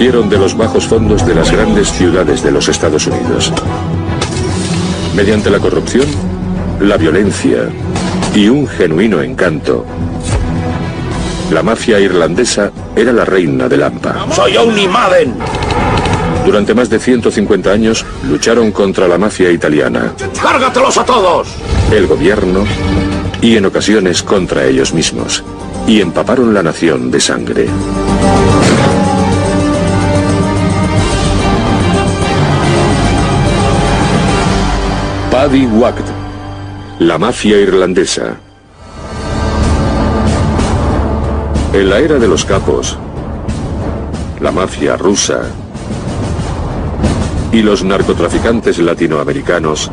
surgieron de los bajos fondos de las grandes ciudades de los Estados Unidos. Mediante la corrupción, la violencia y un genuino encanto, la mafia irlandesa era la reina del hampa. ¡Soy Owney Madden! Durante más de 150 años lucharon contra la mafia italiana, ¡Cárgatelos a todos! el gobierno y en ocasiones contra ellos mismos, y empaparon la nación de sangre. Paddy Wagt, la mafia irlandesa. En la era de los capos, la mafia rusa y los narcotraficantes latinoamericanos,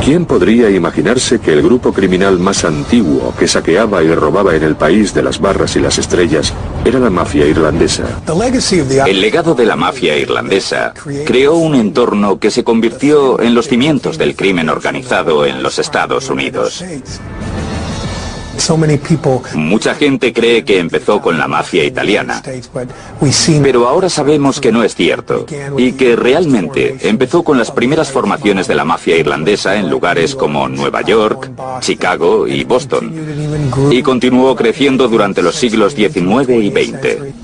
¿quién podría imaginarse que el grupo criminal más antiguo que saqueaba y robaba en el país de las barras y las estrellas era la mafia irlandesa? El legado de la mafia irlandesa creó un entorno que se convirtió en los cimientos del crimen organizado en los Estados Unidos. Mucha gente cree que empezó con la mafia italiana, pero ahora sabemos que no es cierto y que realmente empezó con las primeras formaciones de la mafia irlandesa en lugares como Nueva York, Chicago y Boston, y continuó creciendo durante los siglos XIX y XX.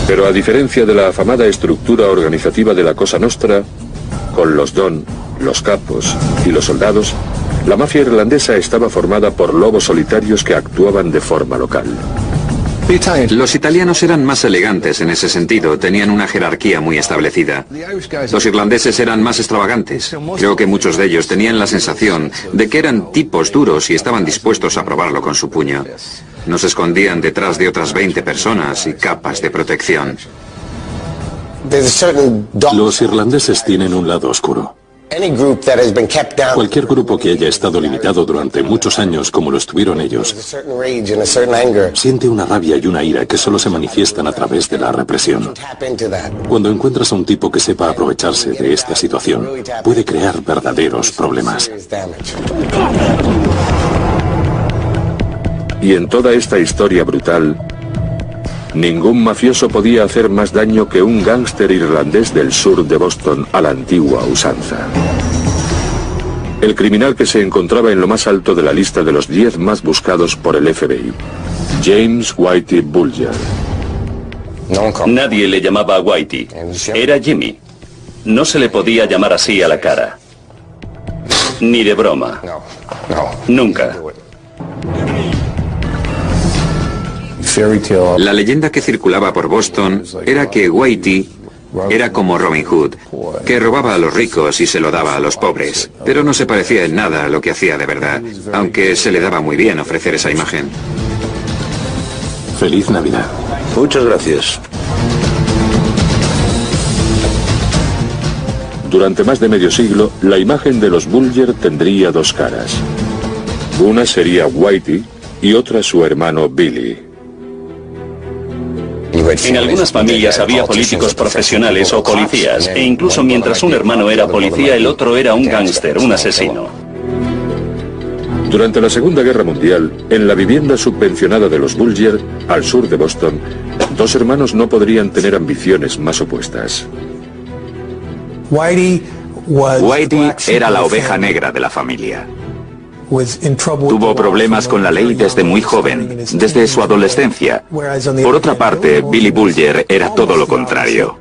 Pero a diferencia de la afamada estructura organizativa de la Cosa Nostra, con los don, los capos y los soldados, la mafia irlandesa estaba formada por lobos solitarios que actuaban de forma local. Los italianos eran más elegantes en ese sentido, tenían una jerarquía muy establecida. Los irlandeses eran más extravagantes. Creo que muchos de ellos tenían la sensación de que eran tipos duros y estaban dispuestos a probarlo con su puño. No se escondían detrás de otras 20 personas y capas de protección. Los irlandeses tienen un lado oscuro. Cualquier grupo que haya estado limitado durante muchos años como lo estuvieron ellos, siente una rabia y una ira que solo se manifiestan a través de la represión. Cuando encuentras a un tipo que sepa aprovecharse de esta situación, puede crear verdaderos problemas. Y en toda esta historia brutal, ningún mafioso podía hacer más daño que un gángster irlandés del sur de Boston a la antigua usanza. El criminal que se encontraba en lo más alto de la lista de los 10 más buscados por el FBI, James Whitey Bulger. Nadie le llamaba Whitey, era Jimmy. No se le podía llamar así a la cara. Ni de broma. Nunca. La leyenda que circulaba por Boston era que Whitey era como Robin Hood, que robaba a los ricos y se lo daba a los pobres, pero no se parecía en nada a lo que hacía de verdad, aunque se le daba muy bien ofrecer esa imagen. Feliz Navidad. Muchas gracias. Durante más de medio siglo, la imagen de los Bulger tendría dos caras. Una sería Whitey y otra su hermano Billy. En algunas familias había políticos profesionales o policías, e incluso mientras un hermano era policía, el otro era un gángster, un asesino. Durante la Segunda Guerra Mundial, en la vivienda subvencionada de los Bulger, al sur de Boston, dos hermanos no podrían tener ambiciones más opuestas. Whitey era la oveja negra de la familia. Tuvo problemas con la ley desde muy joven, desde su adolescencia. Por otra parte, Billy Bulger era todo lo contrario.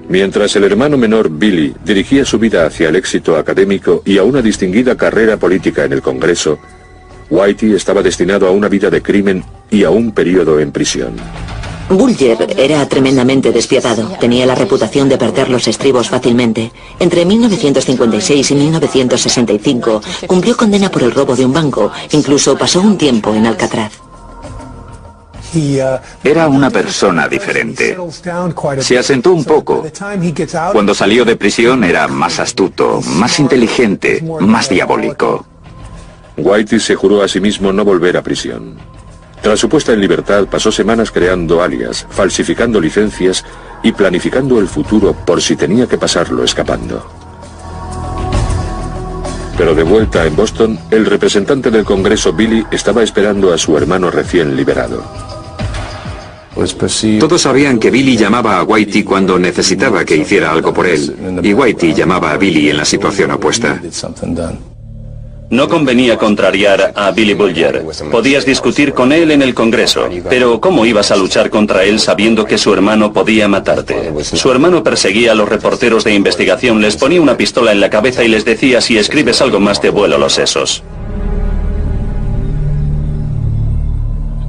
Mientras el hermano menor Billy dirigía su vida hacia el éxito académico y a una distinguida carrera política en el Congreso, Whitey estaba destinado a una vida de crimen y a un periodo en prisión. Bulger era tremendamente despiadado. Tenía la reputación de perder los estribos fácilmente. Entre 1956 y 1965 cumplió condena por el robo de un banco. Incluso pasó un tiempo en Alcatraz. Era una persona diferente. Se asentó un poco. Cuando salió de prisión era más astuto, más inteligente, más diabólico. Whitey se juró a sí mismo no volver a prisión. Tras su puesta en libertad, pasó semanas creando alias, falsificando licencias y planificando el futuro por si tenía que pasarlo escapando. Pero de vuelta en Boston, el representante del Congreso Billy estaba esperando a su hermano recién liberado. Todos sabían que Billy llamaba a Whitey cuando necesitaba que hiciera algo por él, y Whitey llamaba a Billy en la situación opuesta. No convenía contrariar a Billy Bulger. Podías discutir con él en el Congreso, pero ¿cómo ibas a luchar contra él sabiendo que su hermano podía matarte? Su hermano perseguía a los reporteros de investigación, les ponía una pistola en la cabeza y les decía: si escribes algo más te vuelo los sesos.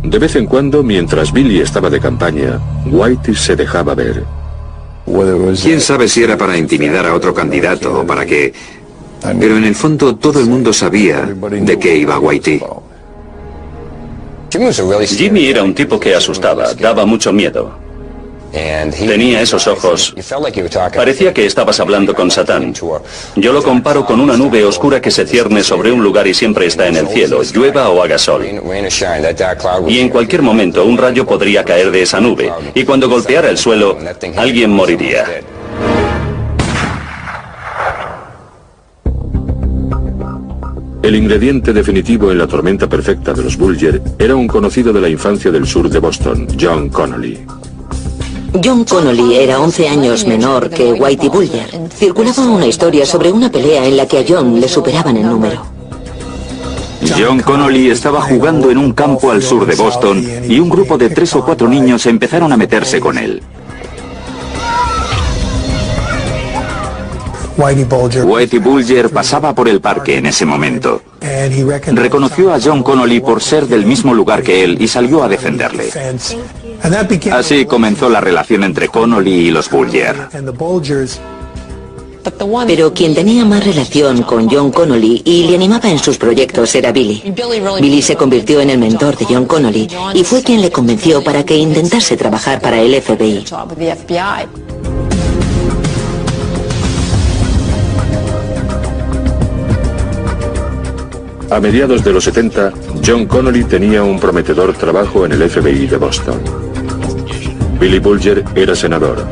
De vez en cuando, mientras Billy estaba de campaña, Whitey se dejaba ver. Quién sabe si era para intimidar a otro candidato o para qué, pero en el fondo todo el mundo sabía de qué iba Whitey. Jimmy era un tipo que asustaba, daba mucho miedo. Tenía esos ojos. Parecía que estabas hablando con Satán. Yo lo comparo con una nube oscura que se cierne sobre un lugar y siempre está en el cielo, llueva o haga sol. Y en cualquier momento un rayo podría caer de esa nube, y cuando golpeara el suelo, alguien moriría. El ingrediente definitivo en la tormenta perfecta de los Bulger era un conocido de la infancia del sur de Boston, John Connolly. John Connolly era 11 años menor que Whitey Bulger. Circulaba una historia sobre una pelea en la que a John le superaban en número. John Connolly estaba jugando en un campo al sur de Boston y un grupo de 3 o 4 niños empezaron a meterse con él. Whitey Bulger pasaba por el parque en ese momento. Reconoció a John Connolly por ser del mismo lugar que él y salió a defenderle. Así comenzó la relación entre Connolly y los Bulger. Pero quien tenía más relación con John Connolly y le animaba en sus proyectos era Billy. Billy se convirtió en el mentor de John Connolly y fue quien le convenció para que intentase trabajar para el FBI. A mediados de los 70, John Connolly tenía un prometedor trabajo en el FBI de Boston. Billy Bulger era senador,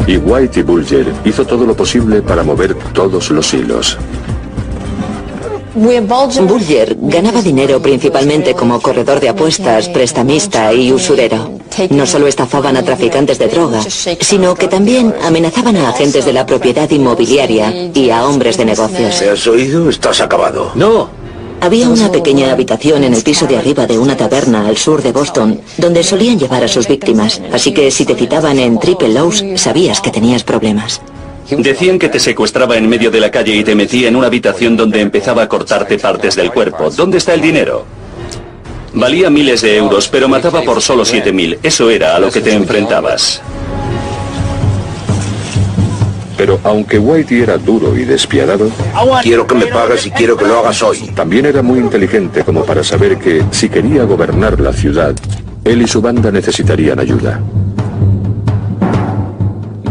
y Whitey Bulger hizo todo lo posible para mover todos los hilos. Bulger ganaba dinero principalmente como corredor de apuestas, prestamista y usurero. No solo estafaban a traficantes de droga, sino que también amenazaban a agentes de la propiedad inmobiliaria y a hombres de negocios. ¿Me has oído? Estás acabado. ¡No! Había una pequeña habitación en el piso de arriba de una taberna al sur de Boston, donde solían llevar a sus víctimas, así que si te citaban en Triple Lows, sabías que tenías problemas. Decían que te secuestraba en medio de la calle y te metía en una habitación donde empezaba a cortarte partes del cuerpo. ¿Dónde está el dinero? Valía miles de euros, pero mataba por solo 7.000. Eso era a lo que te enfrentabas. Pero aunque Whitey era duro y despiadado, Quiero que me pagues y quiero que lo hagas hoy. también era muy inteligente como para saber que, si quería gobernar la ciudad, él y su banda necesitarían ayuda.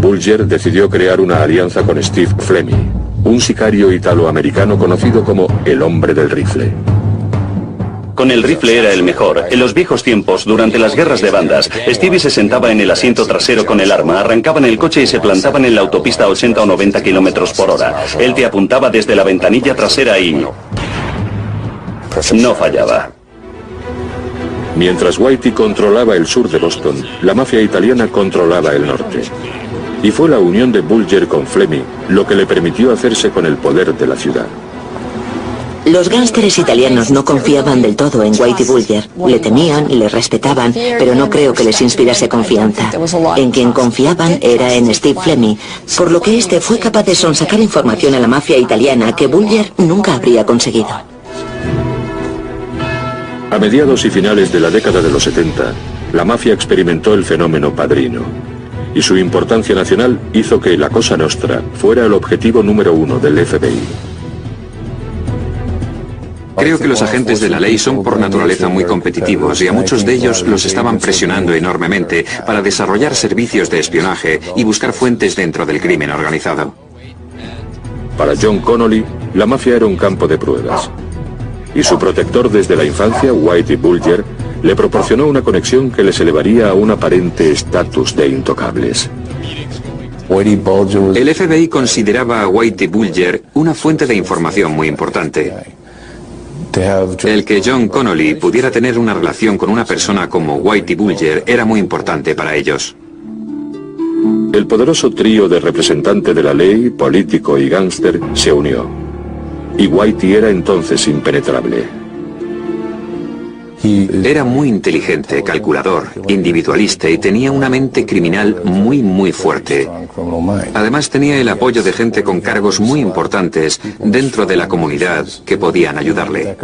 Bulger decidió crear una alianza con Steve Fleming, un sicario italoamericano conocido como el hombre del rifle. Con el rifle era el mejor. En los viejos tiempos, durante las guerras de bandas, Stevie se sentaba en el asiento trasero con el arma, arrancaban el coche y se plantaban en la autopista a 80 o 90 kilómetros por hora. Él te apuntaba desde la ventanilla trasera y no fallaba. Mientras Whitey controlaba el sur de Boston, la mafia italiana controlaba el norte. Y fue la unión de Bulger con Fleming lo que le permitió hacerse con el poder de la ciudad. Los gángsteres italianos no confiaban del todo en Whitey Bulger. Le temían y le respetaban, pero no creo que les inspirase confianza. En quien confiaban era en Steve Fleming, por lo que este fue capaz de sonsacar información a la mafia italiana que Bulger nunca habría conseguido. A mediados y finales de la década de los 70, la mafia experimentó el fenómeno padrino, y su importancia nacional hizo que la Cosa Nostra fuera el objetivo número 1 del FBI. Creo que los agentes de la ley son por naturaleza muy competitivos y a muchos de ellos los estaban presionando enormemente para desarrollar servicios de espionaje y buscar fuentes dentro del crimen organizado. Para John Connolly, la mafia era un campo de pruebas, y su protector desde la infancia, Whitey Bulger, le proporcionó una conexión que les elevaría a un aparente estatus de intocables. El FBI consideraba a Whitey Bulger una fuente de información muy importante. El que John Connolly pudiera tener una relación con una persona como Whitey Bulger era muy importante para ellos. El poderoso trío de representante de la ley, político y gángster se unió. Y Whitey era entonces impenetrable. Era muy inteligente, calculador, individualista y tenía una mente criminal muy fuerte. Además tenía el apoyo de gente con cargos muy importantes dentro de la comunidad que podían ayudarle.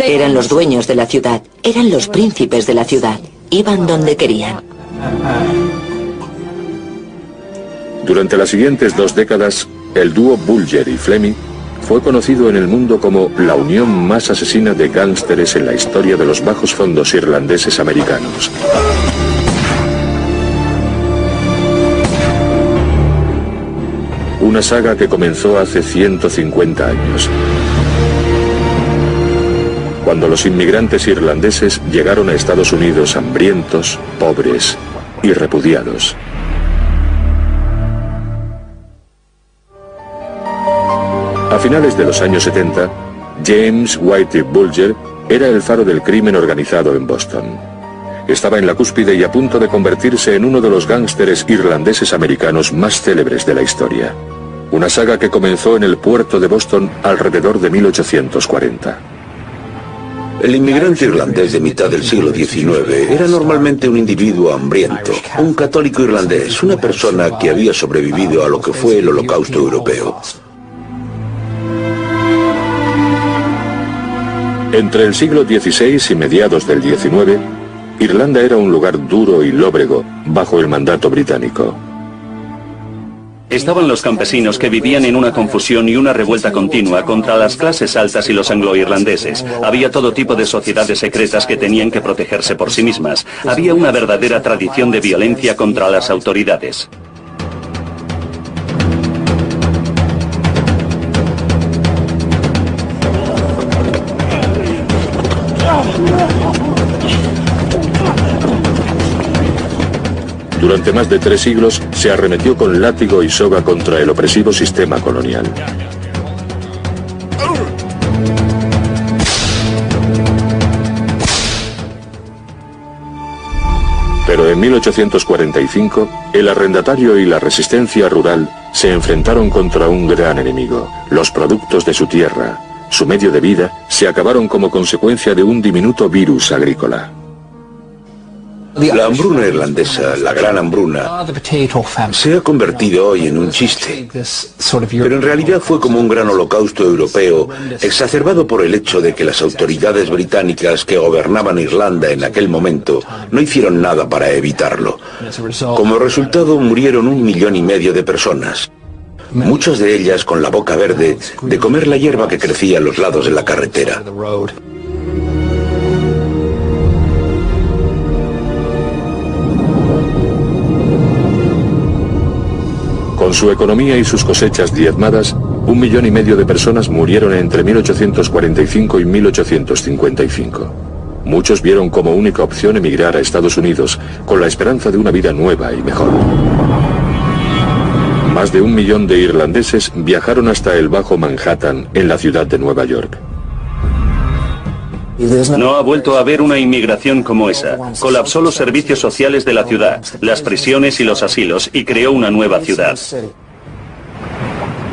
Eran los dueños de la ciudad, eran los príncipes de la ciudad, iban donde querían. Durante las siguientes 2 décadas, el dúo Bulger y Fleming fue conocido en el mundo como la unión más asesina de gángsteres en la historia de los bajos fondos irlandeses americanos. Una saga que comenzó hace 150 años, cuando los inmigrantes irlandeses llegaron a Estados Unidos hambrientos, pobres y repudiados. A finales de los años 70, James Whitey Bulger era el faro del crimen organizado en Boston. Estaba en la cúspide y a punto de convertirse en uno de los gángsteres irlandeses americanos más célebres de la historia. Una saga que comenzó en el puerto de Boston alrededor de 1840. El inmigrante irlandés de mitad del siglo XIX era normalmente un individuo hambriento, un católico irlandés, una persona que había sobrevivido a lo que fue el Holocausto europeo. Entre el siglo XVI y mediados del XIX, Irlanda era un lugar duro y lóbrego bajo el mandato británico. Estaban los campesinos que vivían en una confusión y una revuelta continua contra las clases altas y los anglo-irlandeses. Había todo tipo de sociedades secretas que tenían que protegerse por sí mismas. Había una verdadera tradición de violencia contra las autoridades. Durante más de 3 siglos se arremetió con látigo y soga contra el opresivo sistema colonial. Pero en 1845, el arrendatario y la resistencia rural se enfrentaron contra un gran enemigo. Los productos de su tierra, su medio de vida, se acabaron como consecuencia de un diminuto virus agrícola. La hambruna irlandesa, la gran hambruna, se ha convertido hoy en un chiste. Pero en realidad fue como un gran holocausto europeo, exacerbado por el hecho de que las autoridades británicas que gobernaban Irlanda en aquel momento no hicieron nada para evitarlo. Como resultado murieron 1,5 millones de personas. Muchas de ellas con la boca verde de comer la hierba que crecía a los lados de la carretera. Con su economía y sus cosechas diezmadas, 1,5 millones de personas murieron entre 1845 y 1855. Muchos vieron como única opción emigrar a Estados Unidos, con la esperanza de una vida nueva y mejor. Más de 1 millón de irlandeses viajaron hasta el Bajo Manhattan, en la ciudad de Nueva York. No ha vuelto a haber una inmigración como esa. Colapsó los servicios sociales de la ciudad, las prisiones y los asilos, y creó una nueva ciudad.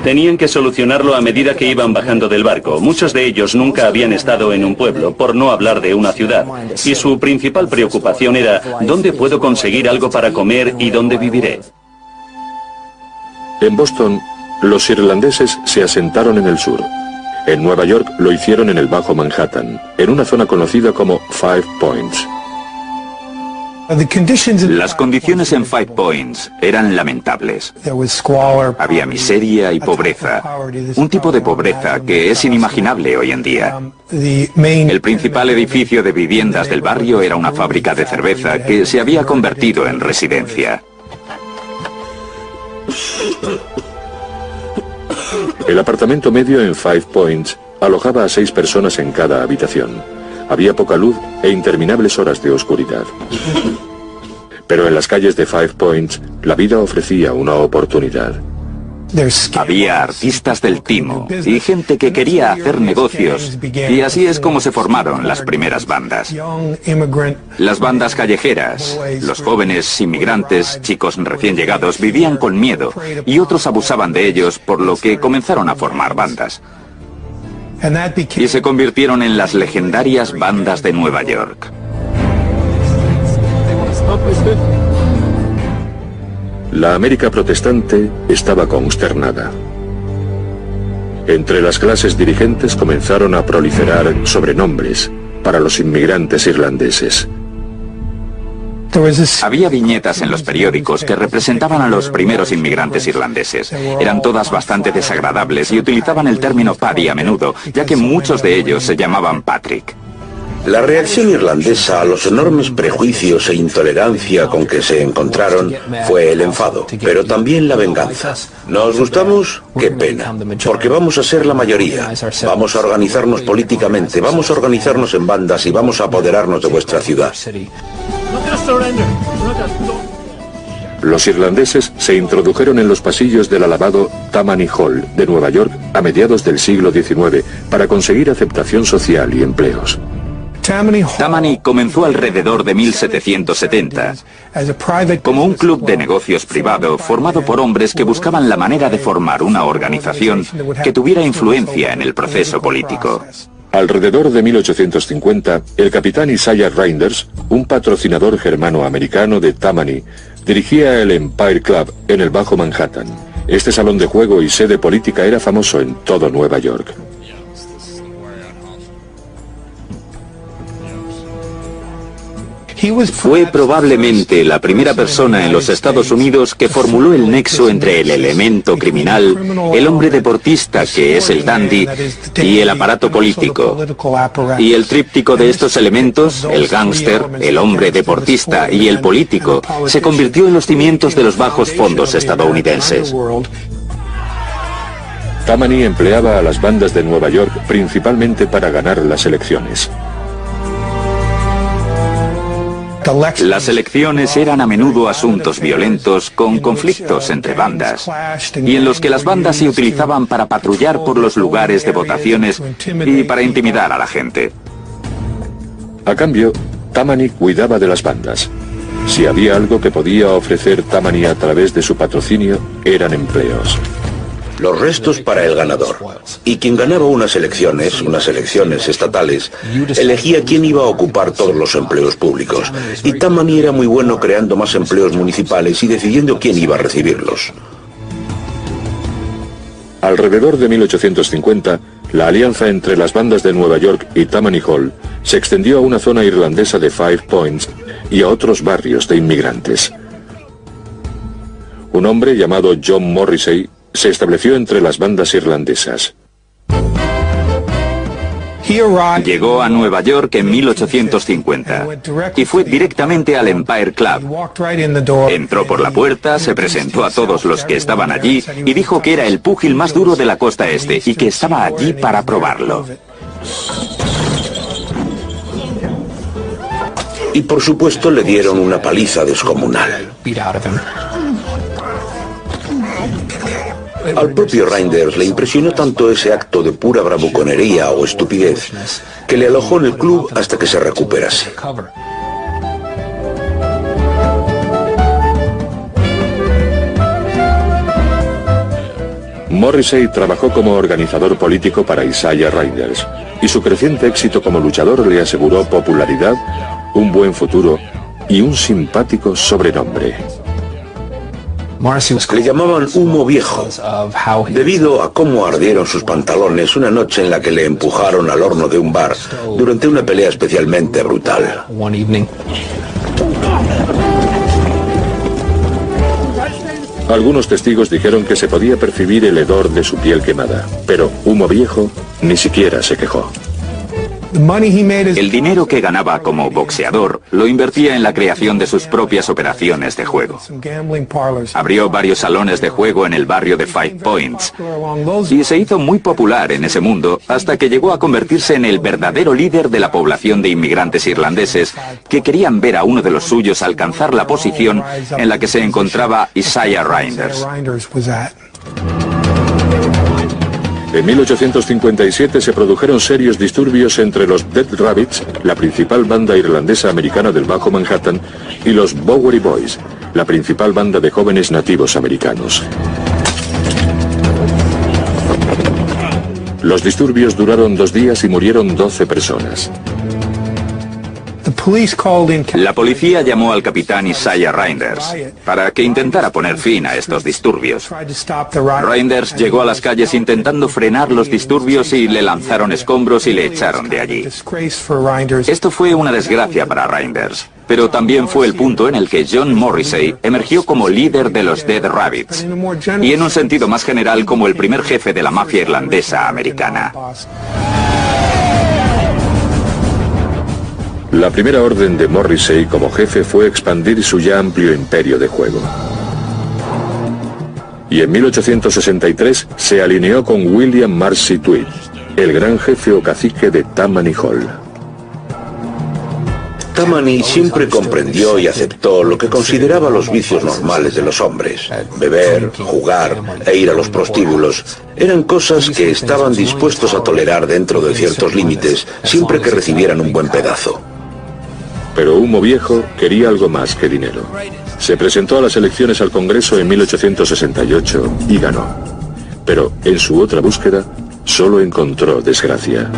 Tenían que solucionarlo a medida que iban bajando del barco. Muchos de ellos nunca habían estado en un pueblo, por no hablar de una ciudad. Y su principal preocupación era, ¿dónde puedo conseguir algo para comer y dónde viviré? En Boston, los irlandeses se asentaron en el sur. En Nueva York lo hicieron en el Bajo Manhattan, en una zona conocida como Five Points. Las condiciones en Five Points eran lamentables. Había miseria y pobreza, un tipo de pobreza que es inimaginable hoy en día. El principal edificio de viviendas del barrio era una fábrica de cerveza que se había convertido en residencia. El apartamento medio en Five Points alojaba a 6 personas en cada habitación. Había poca luz e interminables horas de oscuridad. Pero en las calles de Five Points, la vida ofrecía una oportunidad. Había artistas del timo y gente que quería hacer negocios, y así es como se formaron las primeras bandas. Las bandas callejeras, los jóvenes inmigrantes, chicos recién llegados, vivían con miedo y otros abusaban de ellos, por lo que comenzaron a formar bandas. Y se convirtieron en las legendarias bandas de Nueva York. La América protestante estaba consternada. Entre las clases dirigentes comenzaron a proliferar sobrenombres para los inmigrantes irlandeses. Había viñetas en los periódicos que representaban a los primeros inmigrantes irlandeses. Eran todas bastante desagradables y utilizaban el término Paddy a menudo, ya que muchos de ellos se llamaban Patrick. La reacción irlandesa a los enormes prejuicios e intolerancia con que se encontraron fue el enfado, pero también la venganza. ¿Nos gustamos? ¡Qué pena! Porque vamos a ser la mayoría. Vamos a organizarnos políticamente, vamos a organizarnos en bandas y vamos a apoderarnos de vuestra ciudad. Los irlandeses se introdujeron en los pasillos del alabado Tammany Hall de Nueva York a mediados del siglo XIX para conseguir aceptación social y empleos. Tammany comenzó alrededor de 1770, como un club de negocios privado formado por hombres que buscaban la manera de formar una organización que tuviera influencia en el proceso político. Alrededor de 1850, el capitán Isaiah Reinders, un patrocinador germano-americano de Tammany, dirigía el Empire Club en el Bajo Manhattan. Este salón de juego y sede política era famoso en todo Nueva York. Fue probablemente la primera persona en los Estados Unidos que formuló el nexo entre el elemento criminal, el hombre deportista que es el dandy, y el aparato político. Y el tríptico de estos elementos, el gángster, el hombre deportista y el político, se convirtió en los cimientos de los bajos fondos estadounidenses. Tammany empleaba a las bandas de Nueva York principalmente para ganar las elecciones. Las elecciones eran a menudo asuntos violentos con conflictos entre bandas, y en los que las bandas se utilizaban para patrullar por los lugares de votaciones y para intimidar a la gente. A cambio, Tammany cuidaba de las bandas. Si había algo que podía ofrecer Tammany a través de su patrocinio, eran empleos. Los restos para el ganador. Y quien ganaba unas elecciones estatales, elegía quién iba a ocupar todos los empleos públicos. Y Tammany era muy bueno creando más empleos municipales y decidiendo quién iba a recibirlos. Alrededor de 1850, la alianza entre las bandas de Nueva York y Tammany Hall se extendió a una zona irlandesa de Five Points y a otros barrios de inmigrantes. Un hombre llamado John Morrissey se estableció entre las bandas irlandesas. Llegó a Nueva York en 1850 y fue directamente al Empire Club. Entró por la puerta, se presentó a todos los que estaban allí y dijo que era el púgil más duro de la costa este y que estaba allí para probarlo. Y por supuesto le dieron una paliza descomunal. Al propio Reinders le impresionó tanto ese acto de pura bravuconería o estupidez que le alojó en el club hasta que se recuperase. Morrissey trabajó como organizador político para Isaiah Reinders y su creciente éxito como luchador le aseguró popularidad, un buen futuro y un simpático sobrenombre. Le llamaban Humo Viejo, debido a cómo ardieron sus pantalones una noche en la que le empujaron al horno de un bar durante una pelea especialmente brutal. Algunos testigos dijeron que se podía percibir el hedor de su piel quemada, pero Humo Viejo ni siquiera se quejó. El dinero que ganaba como boxeador lo invertía en la creación de sus propias operaciones de juego. Abrió varios salones de juego en el barrio de Five Points y se hizo muy popular en ese mundo hasta que llegó a convertirse en el verdadero líder de la población de inmigrantes irlandeses que querían ver a uno de los suyos alcanzar la posición en la que se encontraba Isaiah Reinders. En 1857 se produjeron serios disturbios entre los Dead Rabbits, la principal banda irlandesa americana del Bajo Manhattan, y los Bowery Boys, la principal banda de jóvenes nativos americanos. Los disturbios duraron 2 días y murieron 12 personas. La policía llamó al capitán Isaiah Reinders para que intentara poner fin a estos disturbios. Reinders llegó a las calles intentando frenar los disturbios y le lanzaron escombros y le echaron de allí. Esto fue una desgracia para Reinders, pero también fue el punto en el que John Morrissey emergió como líder de los Dead Rabbits y en un sentido más general como el primer jefe de la mafia irlandesa americana. La primera orden de Morrissey como jefe fue expandir su ya amplio imperio de juego. Y en 1863 se alineó con William Marcy Tweed, el gran jefe o cacique de Tammany Hall. Tammany siempre comprendió y aceptó lo que consideraba los vicios normales de los hombres. Beber, jugar e ir a los prostíbulos eran cosas que estaban dispuestos a tolerar dentro de ciertos límites, siempre que recibieran un buen pedazo. Pero Humo Viejo quería algo más que dinero. Se presentó a las elecciones al Congreso en 1868 y ganó. Pero en su otra búsqueda solo encontró desgracia.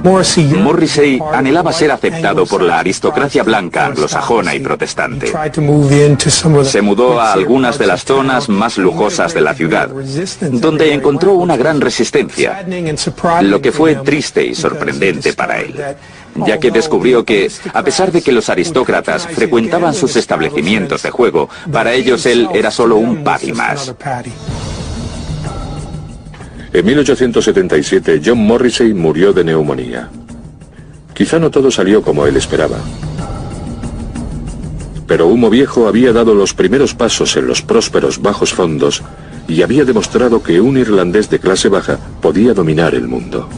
Morrissey anhelaba ser aceptado por la aristocracia blanca anglosajona y protestante. Se mudó a algunas de las zonas más lujosas de la ciudad, donde encontró una gran resistencia, lo que fue triste y sorprendente para él, ya que descubrió que, a pesar de que los aristócratas frecuentaban sus establecimientos de juego, para ellos él era solo un patty más. En 1877, John Morrissey murió de neumonía. Quizá no todo salió como él esperaba. Pero Humo Viejo había dado los primeros pasos en los prósperos bajos fondos y había demostrado que un irlandés de clase baja podía dominar el mundo.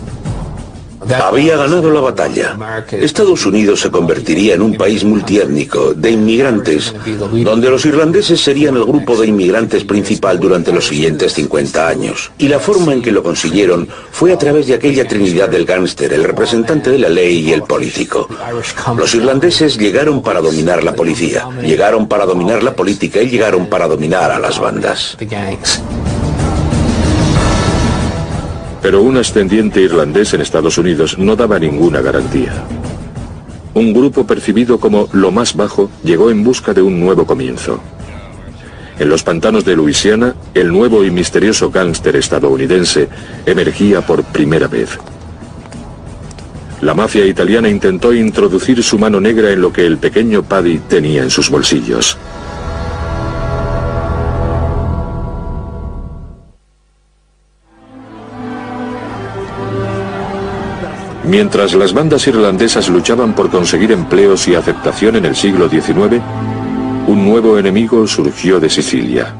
Había ganado la batalla. Estados Unidos se convertiría en un país multiétnico, de inmigrantes, donde los irlandeses serían el grupo de inmigrantes principal durante los siguientes 50 años. Y la forma en que lo consiguieron fue a través de aquella trinidad del gángster, el representante de la ley y el político. Los irlandeses llegaron para dominar la policía, llegaron para dominar la política y llegaron para dominar a las bandas. Pero un ascendiente irlandés en Estados Unidos no daba ninguna garantía. Un grupo percibido como lo más bajo llegó en busca de un nuevo comienzo. En los pantanos de Luisiana, el nuevo y misterioso gángster estadounidense emergía por primera vez. La mafia italiana intentó introducir su mano negra en lo que el pequeño Paddy tenía en sus bolsillos. Mientras las bandas irlandesas luchaban por conseguir empleos y aceptación en el siglo XIX, un nuevo enemigo surgió de Sicilia.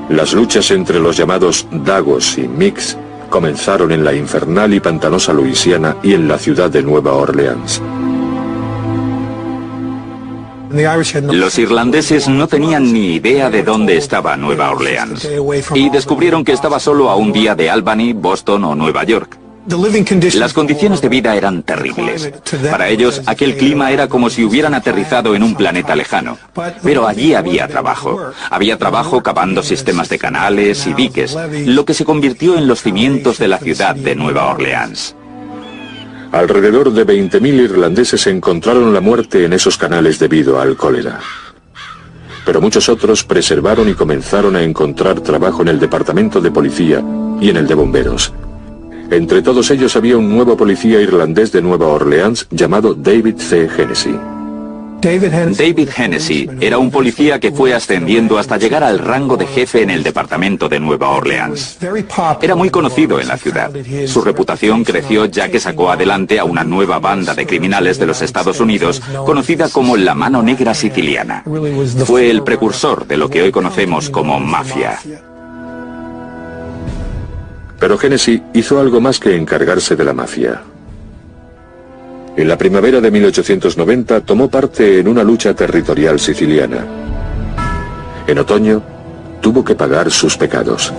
Las luchas entre los llamados Dagos y Micks comenzaron en la infernal y pantanosa Luisiana y en la ciudad de Nueva Orleans. Los irlandeses no tenían ni idea de dónde estaba Nueva Orleans y descubrieron que estaba solo a un día de Albany, Boston o Nueva York. Las condiciones de vida eran terribles. Para ellos, aquel clima era como si hubieran aterrizado en un planeta lejano. Pero allí había trabajo. Había trabajo cavando sistemas de canales y diques, lo que se convirtió en los cimientos de la ciudad de Nueva Orleans. Alrededor de 20.000 irlandeses encontraron la muerte en esos canales debido al cólera. Pero muchos otros preservaron y comenzaron a encontrar trabajo en el departamento de policía y en el de bomberos. Entre todos ellos había un nuevo policía irlandés de Nueva Orleans llamado David C. Hennessy. David Hennessy era un policía que fue ascendiendo hasta llegar al rango de jefe en el departamento de Nueva Orleans. Era muy conocido en la ciudad. Su reputación creció ya que sacó adelante a una nueva banda de criminales de los Estados Unidos, conocida como la Mano Negra Siciliana. Fue el precursor de lo que hoy conocemos como mafia. Pero Hennessy hizo algo más que encargarse de la mafia. En la primavera de 1890 tomó parte en una lucha territorial siciliana. En otoño, tuvo que pagar sus pecados.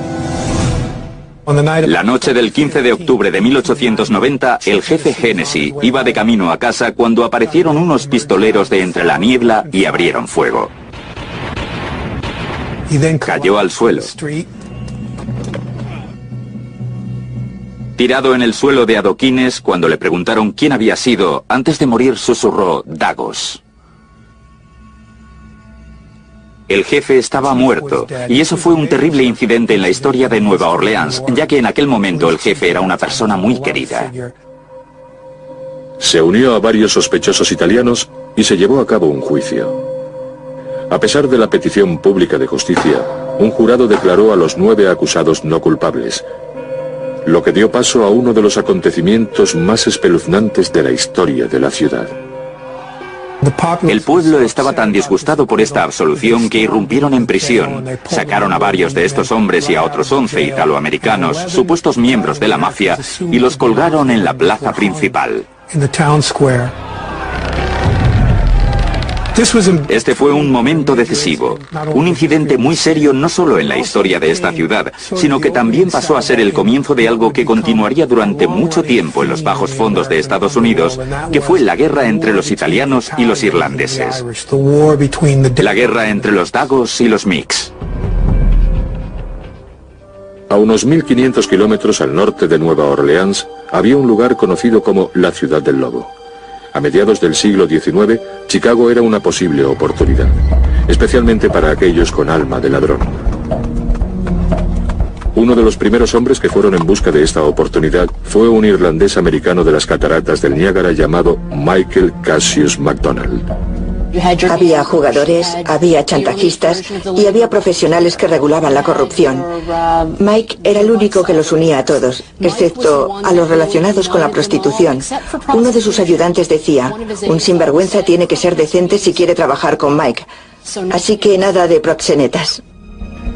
La noche del 15 de octubre de 1890, el jefe Hennessy iba de camino a casa cuando aparecieron unos pistoleros de entre la niebla y abrieron fuego. Cayó al suelo. Tirado en el suelo de adoquines, cuando le preguntaron quién había sido, antes de morir susurró Dagos. El jefe estaba muerto, y eso fue un terrible incidente en la historia de Nueva Orleans, ya que en aquel momento el jefe era una persona muy querida. Se unió a varios sospechosos italianos y se llevó a cabo un juicio. A pesar de la petición pública de justicia, un jurado declaró a los 9 acusados no culpables, lo que dio paso a uno de los acontecimientos más espeluznantes de la historia de la ciudad. El pueblo estaba tan disgustado por esta absolución que irrumpieron en prisión. Sacaron a varios de estos hombres y a otros 11 italoamericanos, supuestos miembros de la mafia, y los colgaron en la plaza principal. Este fue un momento decisivo, un incidente muy serio no solo en la historia de esta ciudad, sino que también pasó a ser el comienzo de algo que continuaría durante mucho tiempo en los bajos fondos de Estados Unidos, que fue la guerra entre los italianos y los irlandeses. La guerra entre los Dagos y los Micks. A unos 1500 kilómetros al norte de Nueva Orleans había un lugar conocido como la Ciudad del Lobo. A mediados del siglo XIX, Chicago era una posible oportunidad, especialmente para aquellos con alma de ladrón. Uno de los primeros hombres que fueron en busca de esta oportunidad fue un irlandés americano de las cataratas del Niágara llamado Michael Cassius McDonald. Había jugadores, había chantajistas y había profesionales que regulaban la corrupción. Mike era el único que los unía a todos, excepto a los relacionados con la prostitución. Uno de sus ayudantes decía, un sinvergüenza tiene que ser decente si quiere trabajar con Mike. Así que nada de proxenetas.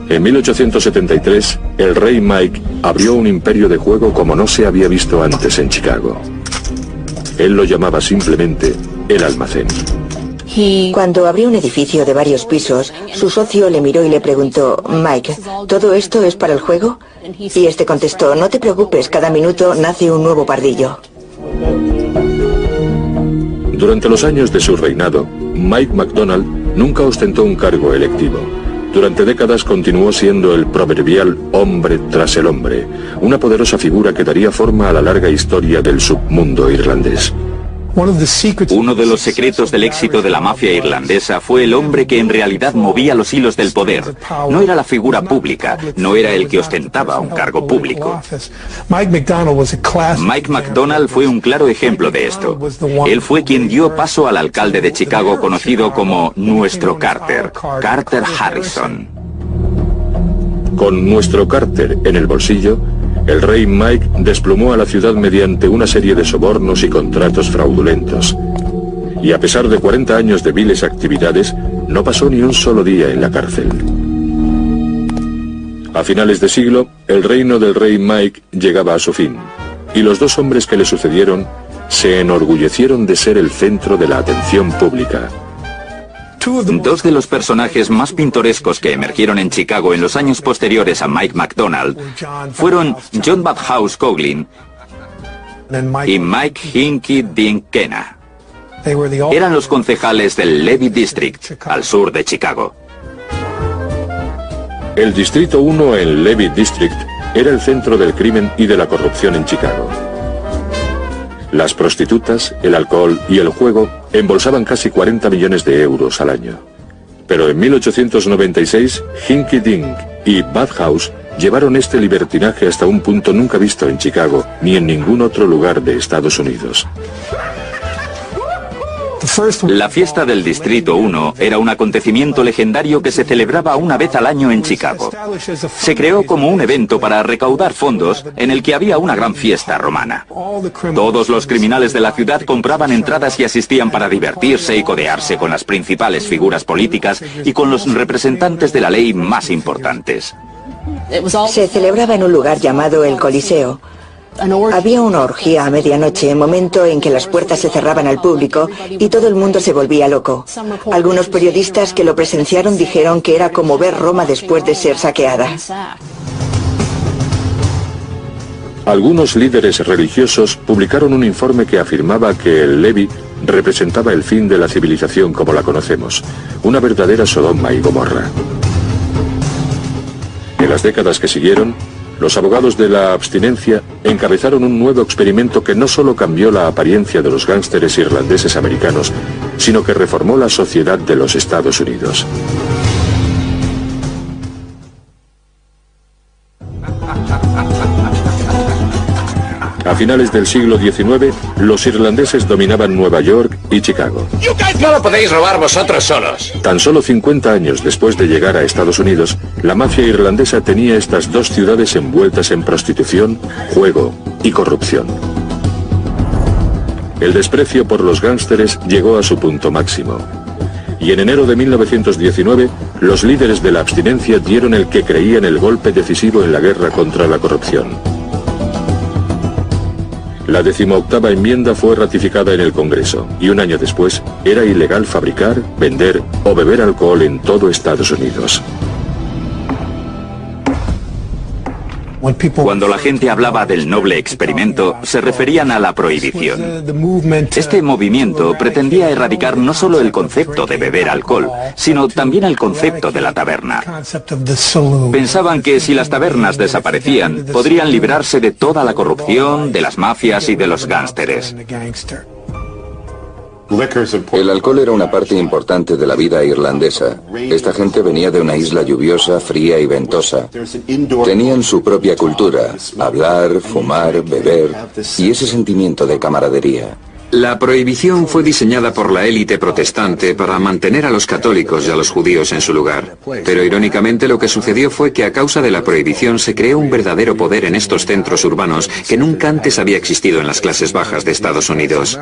En 1873, el rey Mike abrió un imperio de juego como no se había visto antes en Chicago. Él lo llamaba simplemente el almacén. Cuando abrió un edificio de varios pisos, su socio le miró y le preguntó, Mike, ¿todo esto es para el juego? Y este contestó, no te preocupes, cada minuto nace un nuevo pardillo. Durante los años de su reinado, Mike McDonald nunca ostentó un cargo electivo. Durante décadas continuó siendo el proverbial hombre tras el hombre, una poderosa figura que daría forma a la larga historia del submundo irlandés. Uno de los secretos del éxito de la mafia irlandesa fue el hombre que en realidad movía los hilos del poder. No era la figura pública, no era el que ostentaba un cargo público. Mike McDonald fue un claro ejemplo de esto. Él fue quien dio paso al alcalde de Chicago conocido como nuestro Carter, Carter Harrison. Con nuestro Carter en el bolsillo, el rey Mike desplomó a la ciudad mediante una serie de sobornos y contratos fraudulentos. Y a pesar de 40 años de viles actividades, no pasó ni un solo día en la cárcel. A finales de siglo, el reino del rey Mike llegaba a su fin, y los dos hombres que le sucedieron se enorgullecieron de ser el centro de la atención pública. Dos de los personajes más pintorescos que emergieron en Chicago en los años posteriores a Mike McDonald fueron John Badhouse Coughlin y Mike Hinky Dink Kenna. Eran los concejales del Levy District, al sur de Chicago. El Distrito 1 en Levy District era el centro del crimen y de la corrupción en Chicago. Las prostitutas, el alcohol y el juego embolsaban casi 40 millones de euros al año. Pero en 1896, Hinky Dink y Badhouse llevaron este libertinaje hasta un punto nunca visto en Chicago ni en ningún otro lugar de Estados Unidos. La fiesta del Distrito 1 era un acontecimiento legendario que se celebraba una vez al año en Chicago. Se creó como un evento para recaudar fondos en el que había una gran fiesta romana. Todos los criminales de la ciudad compraban entradas y asistían para divertirse y codearse con las principales figuras políticas y con los representantes de la ley más importantes. Se celebraba en un lugar llamado el Coliseo. Había una orgía a medianoche, momento en que las puertas se cerraban al público y todo el mundo se volvía loco. Algunos periodistas que lo presenciaron dijeron que era como ver Roma después de ser saqueada. Algunos líderes religiosos publicaron un informe que afirmaba que el Leví representaba el fin de la civilización como la conocemos, una verdadera Sodoma y Gomorra. En las décadas que siguieron, los abogados de la abstinencia encabezaron un nuevo experimento que no solo cambió la apariencia de los gángsteres irlandeses americanos, sino que reformó la sociedad de los Estados Unidos. A finales del siglo XIX, los irlandeses dominaban Nueva York y Chicago. No lo podéis robar vosotros solos. Tan solo 50 años después de llegar a Estados Unidos, la mafia irlandesa tenía estas dos ciudades envueltas en prostitución, juego y corrupción. El desprecio por los gángsteres llegó a su punto máximo. Y en enero de 1919, los líderes de la abstinencia dieron el que creían el golpe decisivo en la guerra contra la corrupción. La 18ª enmienda fue ratificada en el Congreso y un año después era ilegal fabricar, vender o beber alcohol en todo Estados Unidos. Cuando la gente hablaba del noble experimento, se referían a la prohibición. Este movimiento pretendía erradicar no solo el concepto de beber alcohol, sino también el concepto de la taberna. Pensaban que si las tabernas desaparecían, podrían librarse de toda la corrupción, de las mafias y de los gángsteres. El alcohol era una parte importante de la vida irlandesa. Esta gente venía de una isla lluviosa, fría y ventosa. Tenían su propia cultura, hablar, fumar, beber y ese sentimiento de camaradería. La prohibición fue diseñada por la élite protestante para mantener a los católicos y a los judíos en su lugar. Pero irónicamente lo que sucedió fue que a causa de la prohibición se creó un verdadero poder en estos centros urbanos que nunca antes había existido en las clases bajas de Estados Unidos.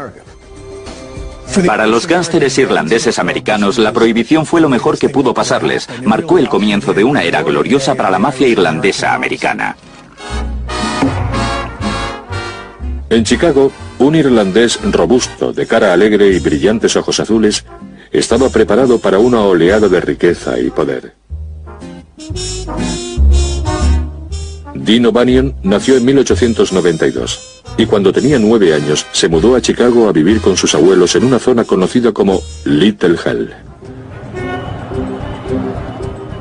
Para los gángsteres irlandeses americanos, la prohibición fue lo mejor que pudo pasarles. Marcó el comienzo de una era gloriosa para la mafia irlandesa americana. En Chicago, un irlandés robusto, de cara alegre y brillantes ojos azules, estaba preparado para una oleada de riqueza y poder. Dean O'Banion nació en 1892 y cuando tenía 9 años se mudó a Chicago a vivir con sus abuelos en una zona conocida como Little Hell.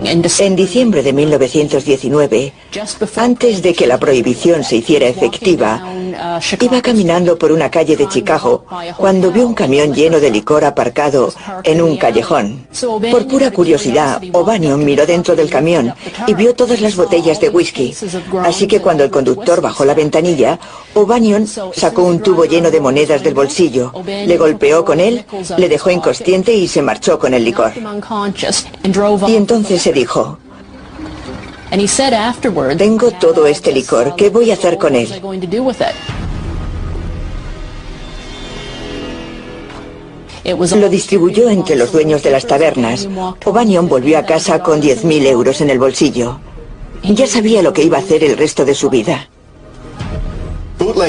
En diciembre de 1919, antes de que la prohibición se hiciera efectiva, iba caminando por una calle de Chicago cuando vio un camión lleno de licor aparcado en un callejón. Por pura curiosidad, O'Banion miró dentro del camión y vio todas las botellas de whisky. Así que cuando el conductor bajó la ventanilla, O'Banion sacó un tubo lleno de monedas del bolsillo, le golpeó con él, le dejó inconsciente y se marchó con el licor. Y entonces se dijo: tengo todo este licor, ¿qué voy a hacer con él? Lo distribuyó entre los dueños de las tabernas. O'Banion volvió a casa con 10.000 euros en el bolsillo. Ya sabía lo que iba a hacer el resto de su vida.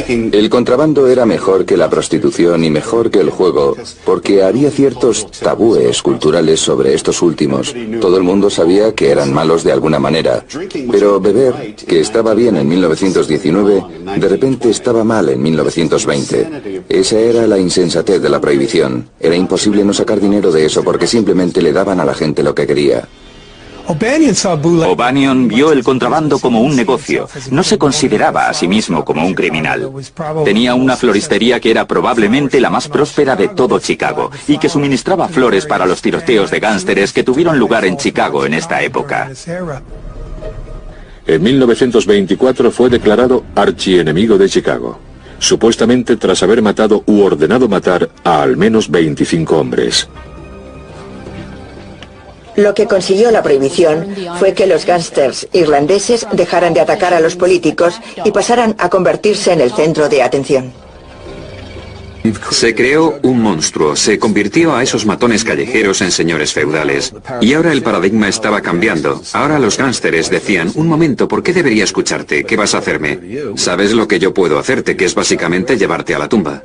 El contrabando era mejor que la prostitución y mejor que el juego, porque había ciertos tabúes culturales sobre estos últimos. Todo el mundo sabía que eran malos de alguna manera, pero beber, que estaba bien en 1919, de repente estaba mal en 1920. Esa era la insensatez de la prohibición. Era imposible no sacar dinero de eso porque simplemente le daban a la gente lo que quería. O'Banion vio el contrabando como un negocio. No se consideraba a sí mismo como un criminal. Tenía una floristería que era probablemente la más próspera de todo Chicago y que suministraba flores para los tiroteos de gángsteres que tuvieron lugar en Chicago en esta época. En 1924 fue declarado archienemigo de Chicago, supuestamente tras haber matado u ordenado matar a al menos 25 hombres. Lo que consiguió la prohibición fue que los gángsters irlandeses dejaran de atacar a los políticos y pasaran a convertirse en el centro de atención. Se creó un monstruo, se convirtió a esos matones callejeros en señores feudales. Y ahora el paradigma estaba cambiando. Ahora los gánsteres decían, un momento, ¿por qué debería escucharte? ¿Qué vas a hacerme? ¿Sabes lo que yo puedo hacerte? Que es básicamente llevarte a la tumba.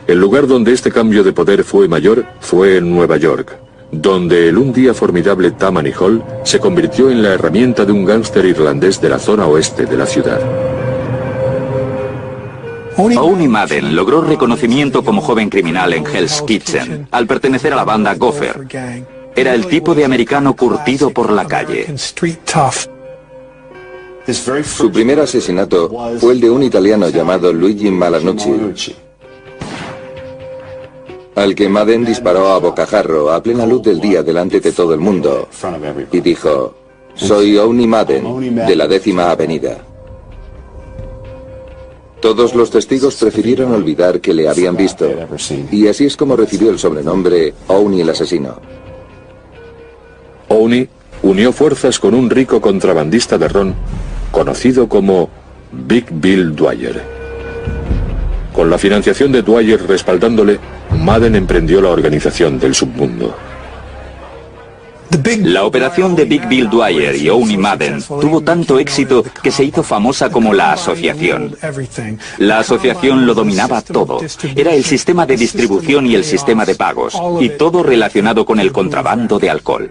El lugar donde este cambio de poder fue mayor fue en Nueva York, donde el un día formidable Tammany Hall se convirtió en la herramienta de un gángster irlandés de la zona oeste de la ciudad. Owney Madden logró reconocimiento como joven criminal en Hell's Kitchen al pertenecer a la banda Gopher. Era el tipo de americano curtido por la calle. Su primer asesinato fue el de un italiano llamado Luigi Malanucci, al que Madden disparó a bocajarro a plena luz del día delante de todo el mundo y dijo, soy Owney Madden, de la 10ª Avenida. Todos los testigos prefirieron olvidar que le habían visto, y así es como recibió el sobrenombre Owney el asesino. Owney unió fuerzas con un rico contrabandista de ron, conocido como Big Bill Dwyer. Con la financiación de Dwyer respaldándole, Madden emprendió la organización del submundo. La operación de Big Bill Dwyer y Owney Madden tuvo tanto éxito que se hizo famosa como la Asociación. La Asociación lo dominaba todo. Era el sistema de distribución y el sistema de pagos, y todo relacionado con el contrabando de alcohol.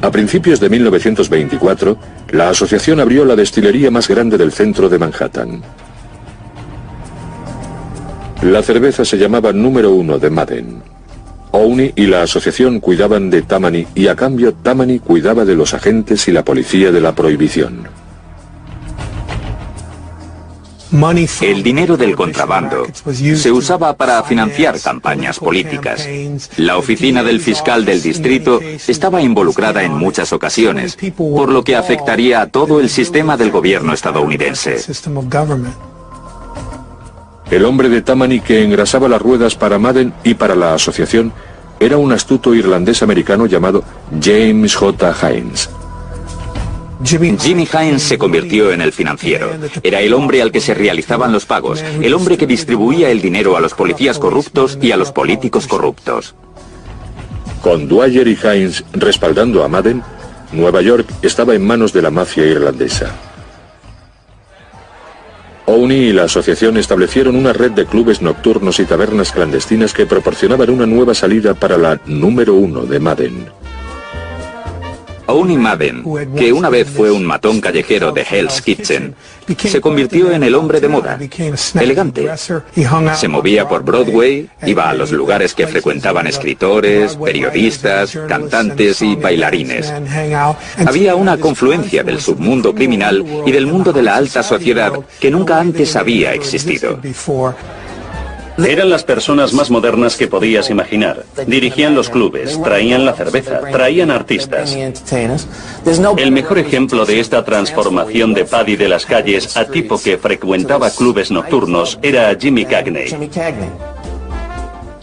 A principios de 1924, la asociación abrió la destilería más grande del centro de Manhattan. La cerveza se llamaba Número 1 de Madden. Owney y la asociación cuidaban de Tammany y a cambio Tammany cuidaba de los agentes y la policía de la prohibición. El dinero del contrabando se usaba para financiar campañas políticas. La oficina del fiscal del distrito estaba involucrada en muchas ocasiones, por lo que afectaría a todo el sistema del gobierno estadounidense. El hombre de Tammany que engrasaba las ruedas para Madden y para la asociación era un astuto irlandés americano llamado James J. Hines. Jimmy Hines se convirtió en el financiero. Era el hombre al que se realizaban los pagos, el hombre que distribuía el dinero a los policías corruptos y a los políticos corruptos. Con Dwyer y Hines respaldando a Madden, Nueva York estaba en manos de la mafia irlandesa. Owney y la asociación establecieron una red de clubes nocturnos y tabernas clandestinas que proporcionaban una nueva salida para la Número 1 de Madden. Owney Madden, que una vez fue un matón callejero de Hell's Kitchen, se convirtió en el hombre de moda, elegante. Se movía por Broadway, iba a los lugares que frecuentaban escritores, periodistas, cantantes y bailarines. Había una confluencia del submundo criminal y del mundo de la alta sociedad que nunca antes había existido. Eran las personas más modernas que podías imaginar. Dirigían los clubes, traían la cerveza, traían artistas. El mejor ejemplo de esta transformación de Paddy de las calles a tipo que frecuentaba clubes nocturnos era Jimmy Cagney.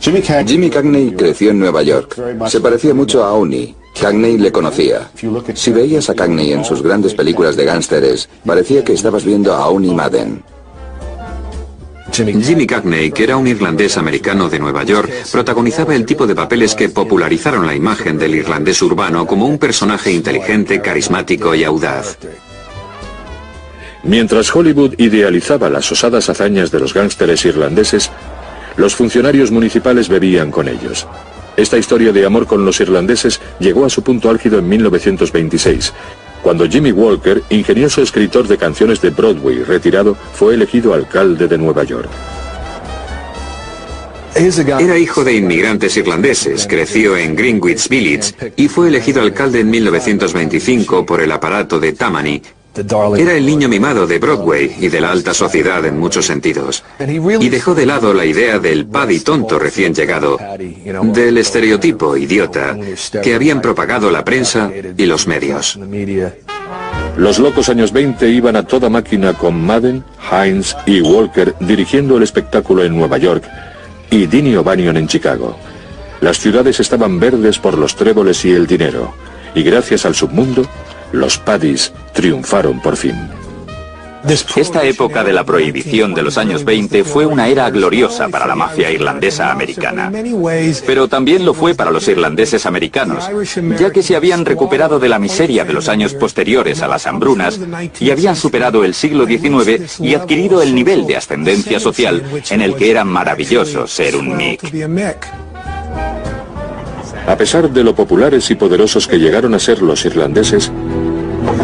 Jimmy Cagney creció en Nueva York. Se parecía mucho a Owney. Cagney le conocía. Si veías a Cagney en sus grandes películas de gángsteres, parecía que estabas viendo a Owney Madden. Jimmy Cagney, que era un irlandés americano de Nueva York, protagonizaba el tipo de papeles que popularizaron la imagen del irlandés urbano como un personaje inteligente, carismático y audaz. Mientras Hollywood idealizaba las osadas hazañas de los gángsteres irlandeses, los funcionarios municipales bebían con ellos. Esta historia de amor con los irlandeses llegó a su punto álgido en 1926, cuando Jimmy Walker, ingenioso escritor de canciones de Broadway retirado, fue elegido alcalde de Nueva York. Era hijo de inmigrantes irlandeses, creció en Greenwich Village y fue elegido alcalde en 1925 por el aparato de Tammany. Era el niño mimado de Broadway y de la alta sociedad en muchos sentidos. Y dejó de lado la idea del Paddy tonto recién llegado, del estereotipo idiota que habían propagado la prensa y los medios. Los locos años 20 iban a toda máquina con Madden, Hines y Walker dirigiendo el espectáculo en Nueva York y Dinny O'Banion en Chicago. Las ciudades estaban verdes por los tréboles y el dinero, y gracias al submundo, los Paddys triunfaron por fin. Esta época de la prohibición de los años 20 fue una era gloriosa para la mafia irlandesa americana. Pero también lo fue para los irlandeses americanos, ya que se habían recuperado de la miseria de los años posteriores a las hambrunas y habían superado el siglo XIX y adquirido el nivel de ascendencia social en el que era maravilloso ser un Mick. A pesar de lo populares y poderosos que llegaron a ser los irlandeses,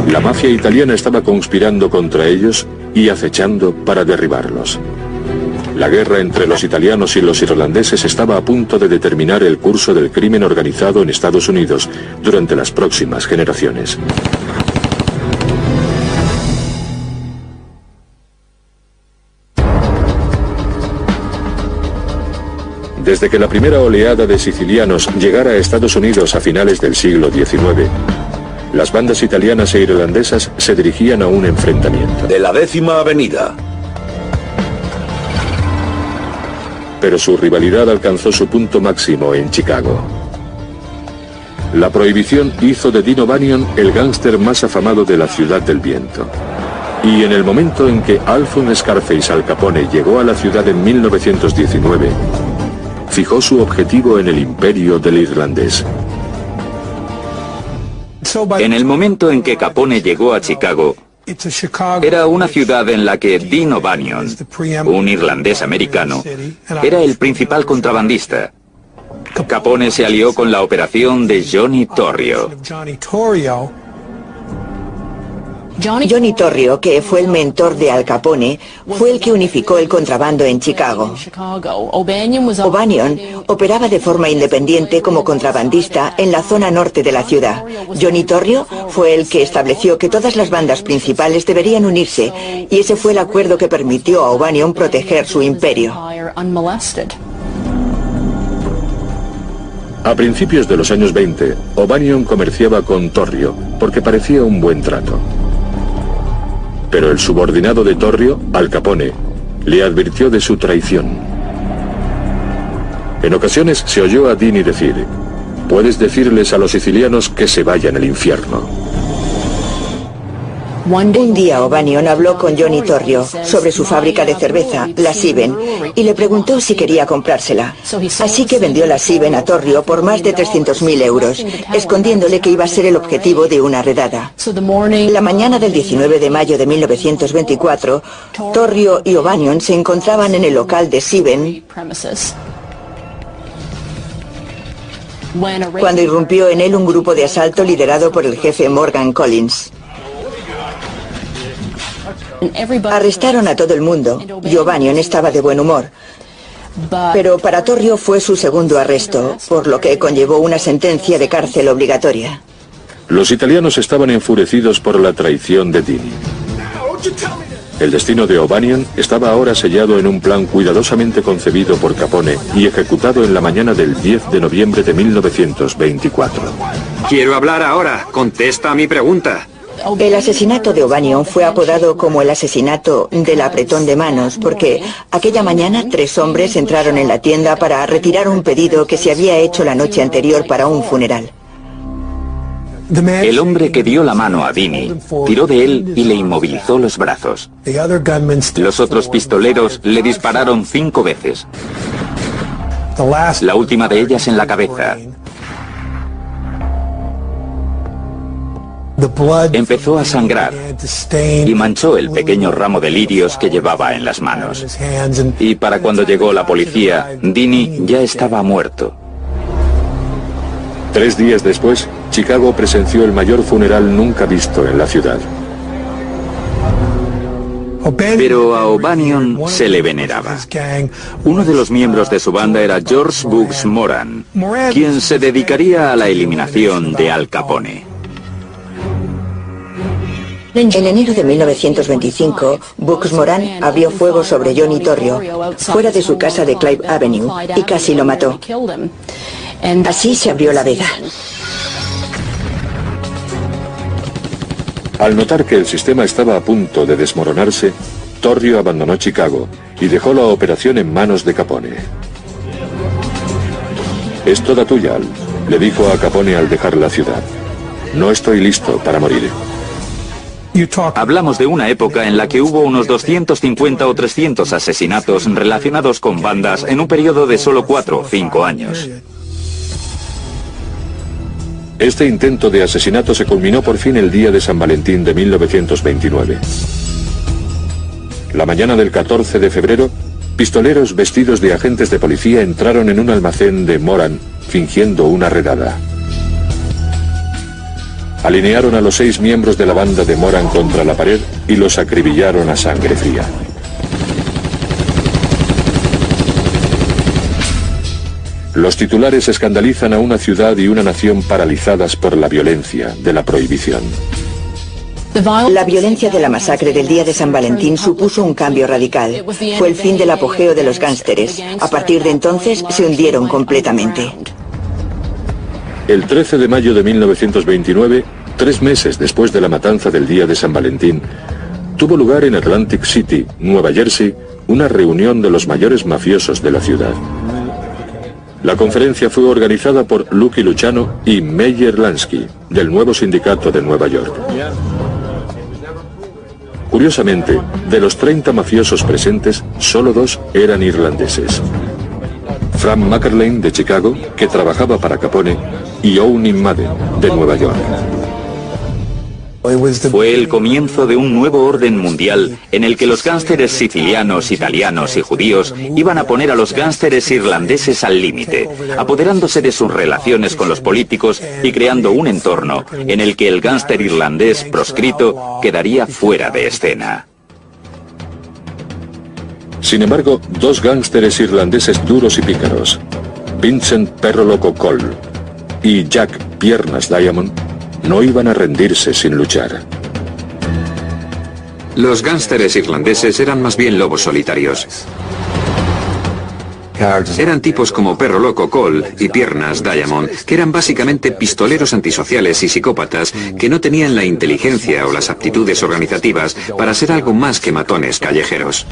la mafia italiana estaba conspirando contra ellos y acechando para derribarlos. La guerra entre los italianos y los irlandeses estaba a punto de determinar el curso del crimen organizado en Estados Unidos durante las próximas generaciones. Desde que la primera oleada de sicilianos llegara a Estados Unidos a finales del siglo XIX, las bandas italianas e irlandesas se dirigían a un enfrentamiento. De la 10ª Avenida. Pero su rivalidad alcanzó su punto máximo en Chicago. La prohibición hizo de Dean O'Banion el gángster más afamado de la Ciudad del Viento. Y en el momento en que Alphonse Scarface Al Capone llegó a la ciudad en 1919, fijó su objetivo en el imperio del irlandés. En el momento en que Capone llegó a Chicago, era una ciudad en la que Dean O'Banion, un irlandés americano, era el principal contrabandista. Capone se alió con la operación de Johnny Torrio. Johnny Torrio, que fue el mentor de Al Capone, fue el que unificó el contrabando en Chicago. O'Banion operaba de forma independiente como contrabandista en la zona norte de la ciudad. Johnny Torrio fue el que estableció que todas las bandas principales deberían unirse, y ese fue el acuerdo que permitió a O'Banion proteger su imperio. A principios de los años 20, O'Banion comerciaba con Torrio porque parecía un buen trato. Pero el subordinado de Torrio, Al Capone, le advirtió de su traición. En ocasiones se oyó a Dini decir: «Puedes decirles a los sicilianos que se vayan al infierno». Un día O'Banion habló con Johnny Torrio sobre su fábrica de cerveza, la Siben, y le preguntó si quería comprársela. Así que vendió la Siben a Torrio por más de 300.000 euros, escondiéndole que iba a ser el objetivo de una redada. La mañana del 19 de mayo de 1924, Torrio y O'Banion se encontraban en el local de Siben cuando irrumpió en él un grupo de asalto liderado por el jefe Morgan Collins. Arrestaron a todo el mundo y O'Banion estaba de buen humor. Pero para Torrio fue su segundo arresto, por lo que conllevó una sentencia de cárcel obligatoria. Los italianos estaban enfurecidos por la traición de Dini. El destino de O'Banion estaba ahora sellado en un plan cuidadosamente concebido por Capone y ejecutado en la mañana del 10 de noviembre de 1924. Quiero hablar ahora. Contesta a mi pregunta. El asesinato de O'Banion fue apodado como el asesinato del apretón de manos porque aquella mañana 3 hombres entraron en la tienda para retirar un pedido que se había hecho la noche anterior para un funeral. El hombre que dio la mano a Dini tiró de él y le inmovilizó los brazos. Los otros pistoleros le dispararon 5 veces. La última de ellas en la cabeza. Empezó a sangrar y manchó el pequeño ramo de lirios que llevaba en las manos. Y para cuando llegó la policía, Dini ya estaba muerto. 3 días después, Chicago presenció el mayor funeral nunca visto en la ciudad. Pero a O'Banion se le veneraba. Uno de los miembros de su banda era George Bugs Moran, quien se dedicaría a la eliminación de Al Capone. En enero de 1925, Bugs Moran abrió fuego sobre Johnny Torrio, fuera de su casa de Clive Avenue, y casi lo mató. Así se abrió la veda. Al notar que el sistema estaba a punto de desmoronarse, Torrio abandonó Chicago y dejó la operación en manos de Capone. «Es toda tuya, Al», le dijo a Capone al dejar la ciudad. «No estoy listo para morir». Hablamos de una época en la que hubo unos 250 o 300 asesinatos relacionados con bandas en un periodo de solo 4 o 5 años. Este intento de asesinato se culminó por fin el día de San Valentín de 1929. La mañana del 14 de febrero, pistoleros vestidos de agentes de policía entraron en un almacén de Moran, fingiendo una redada. Alinearon a los 6 miembros de la banda de Moran contra la pared y los acribillaron a sangre fría. Los titulares escandalizan a una ciudad y una nación paralizadas por la violencia de la prohibición. La violencia de la masacre del día de San Valentín supuso un cambio radical. Fue el fin del apogeo de los gánsteres. A partir de entonces se hundieron completamente. El 13 de mayo de 1929, 3 meses después de la matanza del día de San Valentín, tuvo lugar en Atlantic City, Nueva Jersey, una reunión de los mayores mafiosos de la ciudad. La conferencia fue organizada por Lucky Luciano y Meyer Lansky, del nuevo sindicato de Nueva York. Curiosamente, de los 30 mafiosos presentes, solo 2 eran irlandeses. Frank McErlane, de Chicago, que trabajaba para Capone, y Owen Madden, de Nueva York. Fue el comienzo de un nuevo orden mundial en el que los gánsteres sicilianos, italianos y judíos iban a poner a los gánsteres irlandeses al límite, apoderándose de sus relaciones con los políticos y creando un entorno en el que el gánster irlandés proscrito quedaría fuera de escena. Sin embargo, 2 gánsteres irlandeses duros y pícaros, Vincent Perro Loco Cole y Jack Piernas Diamond, no iban a rendirse sin luchar. Los gánsteres irlandeses eran más bien lobos solitarios. Eran tipos como Perro Loco Cole y Piernas Diamond, que eran básicamente pistoleros antisociales y psicópatas que no tenían la inteligencia o las aptitudes organizativas para ser algo más que matones callejeros.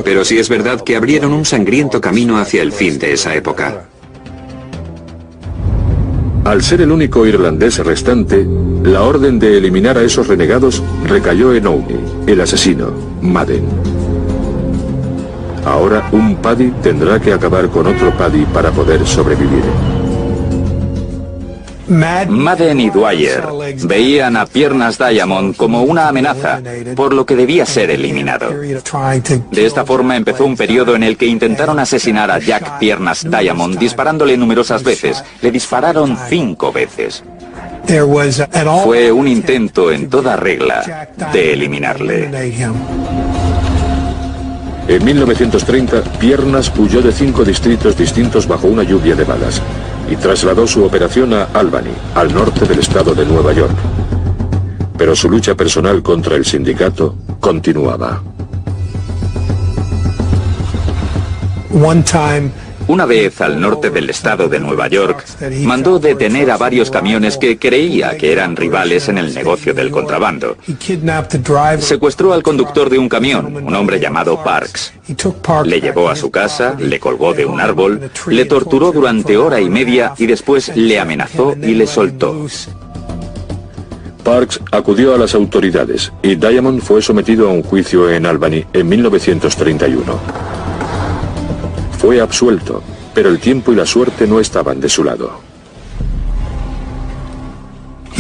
Pero sí es verdad que abrieron un sangriento camino hacia el fin de esa época. Al ser el único irlandés restante, la orden de eliminar a esos renegados recayó en Owney, el asesino, Madden. Ahora un Paddy tendrá que acabar con otro Paddy para poder sobrevivir. Madden y Dwyer veían a Piernas Diamond como una amenaza, por lo que debía ser eliminado. De esta forma empezó un periodo en el que intentaron asesinar a Jack Piernas Diamond disparándole numerosas veces. Le dispararon 5 veces. Fue un intento en toda regla de eliminarle. En 1930, Piernas huyó de 5 distritos distintos bajo una lluvia de balas y trasladó su operación a Albany, al norte del estado de Nueva York. Pero su lucha personal contra el sindicato continuaba. Una vez al norte del estado de Nueva York, mandó detener a varios camiones que creía que eran rivales en el negocio del contrabando. Secuestró al conductor de un camión, un hombre llamado Parks. Le llevó a su casa, le colgó de un árbol, le torturó durante 1 hora y media y después le amenazó y le soltó. Parks acudió a las autoridades y Diamond fue sometido a un juicio en Albany en 1931. Fue absuelto, pero el tiempo y la suerte no estaban de su lado.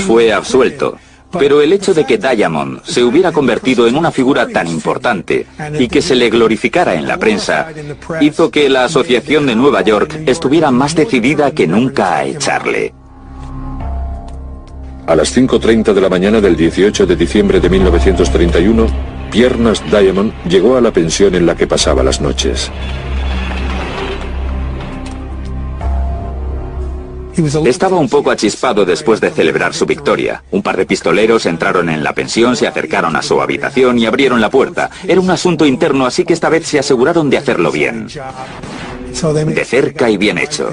Fue absuelto, pero el hecho de que Diamond se hubiera convertido en una figura tan importante y que se le glorificara en la prensa hizo que la Asociación de Nueva York estuviera más decidida que nunca a echarle. A las 5:30 de la mañana del 18 de diciembre de 1931, Piernas Diamond llegó a la pensión en la que pasaba las noches. Estaba un poco achispado después de celebrar su victoria. Un par de pistoleros entraron en la pensión, se acercaron a su habitación y abrieron la puerta. Era un asunto interno, así que esta vez se aseguraron de hacerlo bien. De cerca y bien hecho.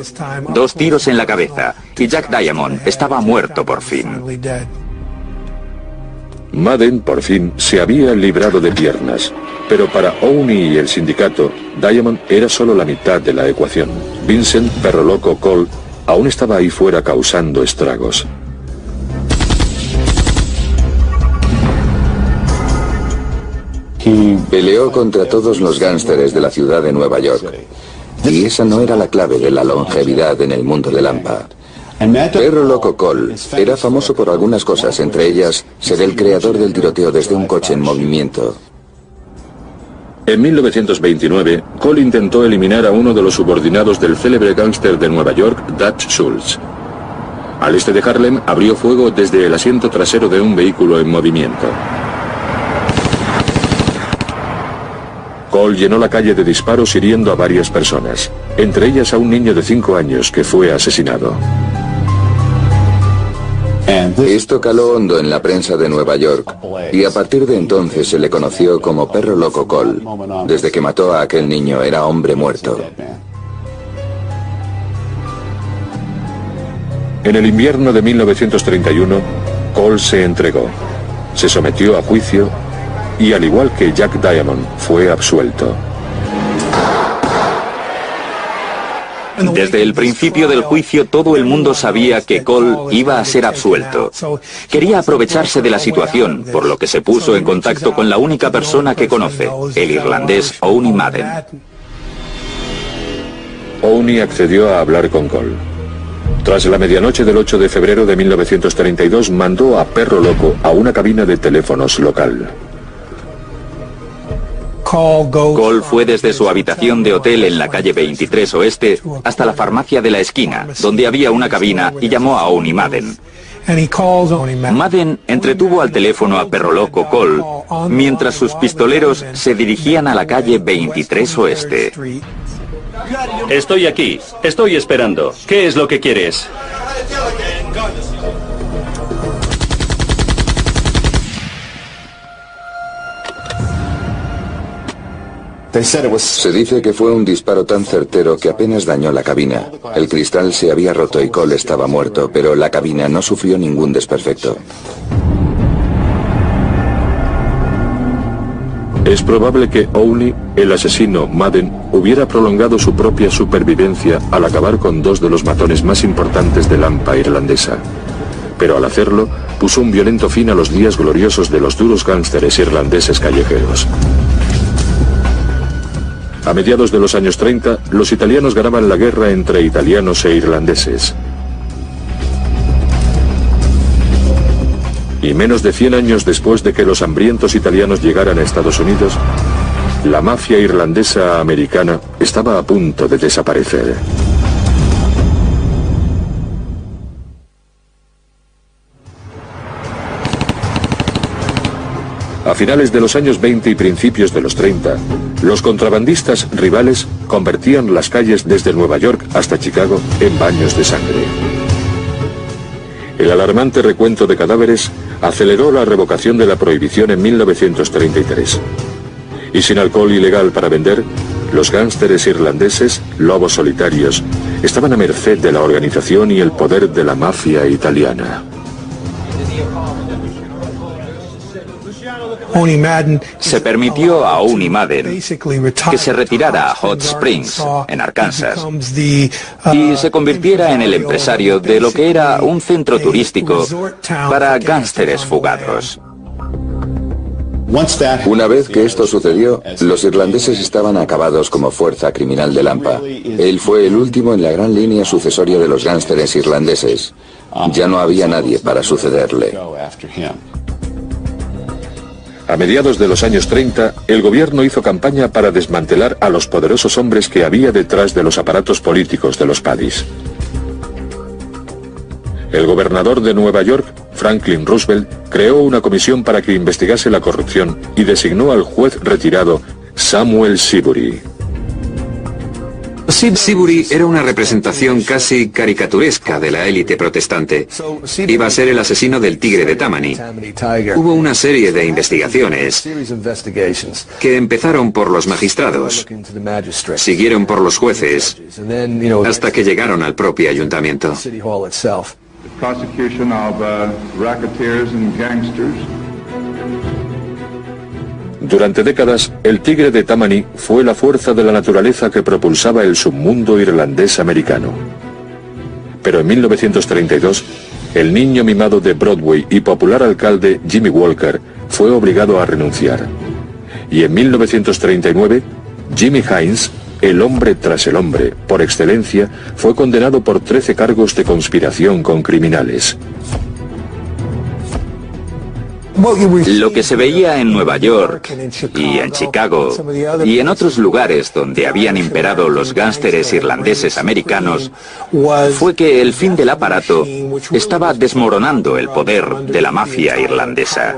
2 tiros en la cabeza, y Jack Diamond estaba muerto por fin. Madden, por fin, se había librado de Piernas, pero para Owney y el sindicato, Diamond era solo la mitad de la ecuación. Vincent Perro Loco Cole aún estaba ahí fuera causando estragos. Peleó contra todos los gánsteres de la ciudad de Nueva York. Y esa no era la clave de la longevidad en el mundo de Lampa. Perro Loco Cole era famoso por algunas cosas, entre ellas ser el creador del tiroteo desde un coche en movimiento. En 1929, Cole intentó eliminar a uno de los subordinados del célebre gángster de Nueva York, Dutch Schultz. Al este de Harlem, abrió fuego desde el asiento trasero de un vehículo en movimiento. Cole llenó la calle de disparos hiriendo a varias personas, entre ellas a un niño de 5 años que fue asesinado. Esto caló hondo en la prensa de Nueva York y a partir de entonces se le conoció como Perro Loco Cole. Desde que mató a aquel niño era hombre muerto. En el invierno de 1931, Cole se entregó, se sometió a juicio y, al igual que Jack Diamond, fue absuelto. Desde el principio del juicio todo el mundo sabía que Cole iba a ser absuelto. Quería aprovecharse de la situación, por lo que se puso en contacto con la única persona que conoce, el irlandés Owney Madden. Owney accedió a hablar con Cole. Tras la medianoche del 8 de febrero de 1932 mandó a Perro Loco a una cabina de teléfonos local. Cole fue desde su habitación de hotel en la calle 23 Oeste hasta la farmacia de la esquina, donde había una cabina, y llamó a Owney Madden. Madden entretuvo al teléfono a Perro Loco Cole mientras sus pistoleros se dirigían a la calle 23 Oeste. Estoy aquí, estoy esperando. ¿Qué es lo que quieres? Se dice que fue un disparo tan certero que apenas dañó la cabina. El cristal se había roto y Cole estaba muerto, pero la cabina no sufrió ningún desperfecto. Es probable que Owney, el asesino Madden, hubiera prolongado su propia supervivencia al acabar con 2 de los matones más importantes de Lampa irlandesa. Pero al hacerlo, puso un violento fin a los días gloriosos de los duros gánsteres irlandeses callejeros. A mediados de los años 30, los italianos ganaban la guerra entre italianos e irlandeses. Y menos de 100 años después de que los hambrientos italianos llegaran a Estados Unidos, la mafia irlandesa americana estaba a punto de desaparecer. A finales de los años 20 y principios de los 30, los contrabandistas rivales convertían las calles desde Nueva York hasta Chicago en baños de sangre. El alarmante recuento de cadáveres aceleró la revocación de la prohibición en 1933. Y sin alcohol ilegal para vender, los gánsteres irlandeses, lobos solitarios, estaban a merced de la organización y el poder de la mafia italiana. Se permitió a Owney Madden que se retirara a Hot Springs, en Arkansas, y se convirtiera en el empresario de lo que era un centro turístico para gánsteres fugados. Una vez que esto sucedió, los irlandeses estaban acabados como fuerza criminal de Lampa. Él fue el último en la gran línea sucesoria de los gánsteres irlandeses. Ya no había nadie para sucederle. A mediados de los años 30, el gobierno hizo campaña para desmantelar a los poderosos hombres que había detrás de los aparatos políticos de los paddies. El gobernador de Nueva York, Franklin Roosevelt, creó una comisión para que investigase la corrupción y designó al juez retirado Samuel Seabury. Seabury era una representación casi caricaturesca de la élite protestante. Iba a ser el asesino del tigre de Tammany. Hubo una serie de investigaciones que empezaron por los magistrados, siguieron por los jueces, hasta que llegaron al propio ayuntamiento. Durante décadas, el tigre de Tammany fue la fuerza de la naturaleza que propulsaba el submundo irlandés americano. Pero en 1932, el niño mimado de Broadway y popular alcalde Jimmy Walker fue obligado a renunciar. Y en 1939, Jimmy Hines, el hombre tras el hombre, por excelencia, fue condenado por 13 cargos de conspiración con criminales. Lo que se veía en Nueva York y en Chicago y en otros lugares donde habían imperado los gánsteres irlandeses americanos fue que el fin del aparato estaba desmoronando el poder de la mafia irlandesa.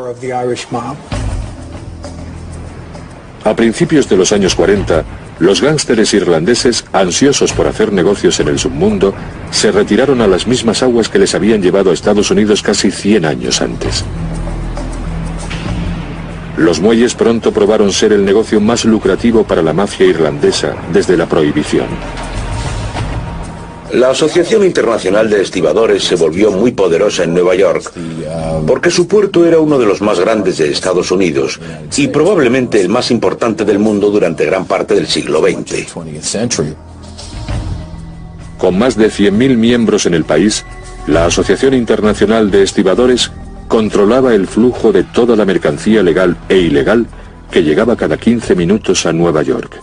A principios de los años 40, los gánsteres irlandeses, ansiosos por hacer negocios en el submundo, se retiraron a las mismas aguas que les habían llevado a Estados Unidos casi 100 años antes. Los muelles pronto probaron ser el negocio más lucrativo para la mafia irlandesa desde la prohibición. La Asociación Internacional de Estibadores se volvió muy poderosa en Nueva York porque su puerto era uno de los más grandes de Estados Unidos y probablemente el más importante del mundo durante gran parte del siglo XX. Con más de 100.000 miembros en el país, la Asociación Internacional de Estibadores controlaba el flujo de toda la mercancía legal e ilegal que llegaba cada 15 minutos a Nueva York.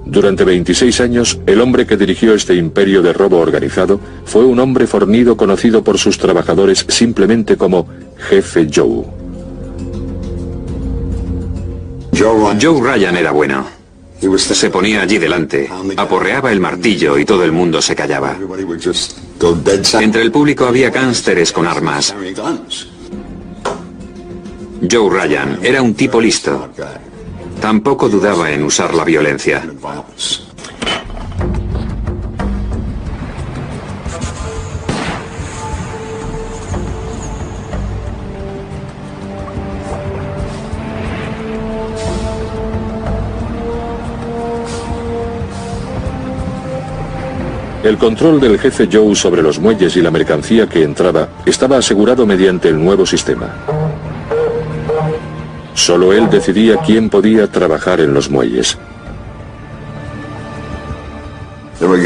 Durante 26 años, el hombre que dirigió este imperio de robo organizado fue un hombre fornido conocido por sus trabajadores simplemente como Jefe Joe. Joe Ryan era bueno. Se ponía allí delante, aporreaba el martillo y todo el mundo se callaba. Entre el público había gánsteres con armas. Joe Ryan era un tipo listo. Tampoco dudaba en usar la violencia. El control del jefe Joe sobre los muelles y la mercancía que entraba estaba asegurado mediante el nuevo sistema. Solo él decidía quién podía trabajar en los muelles.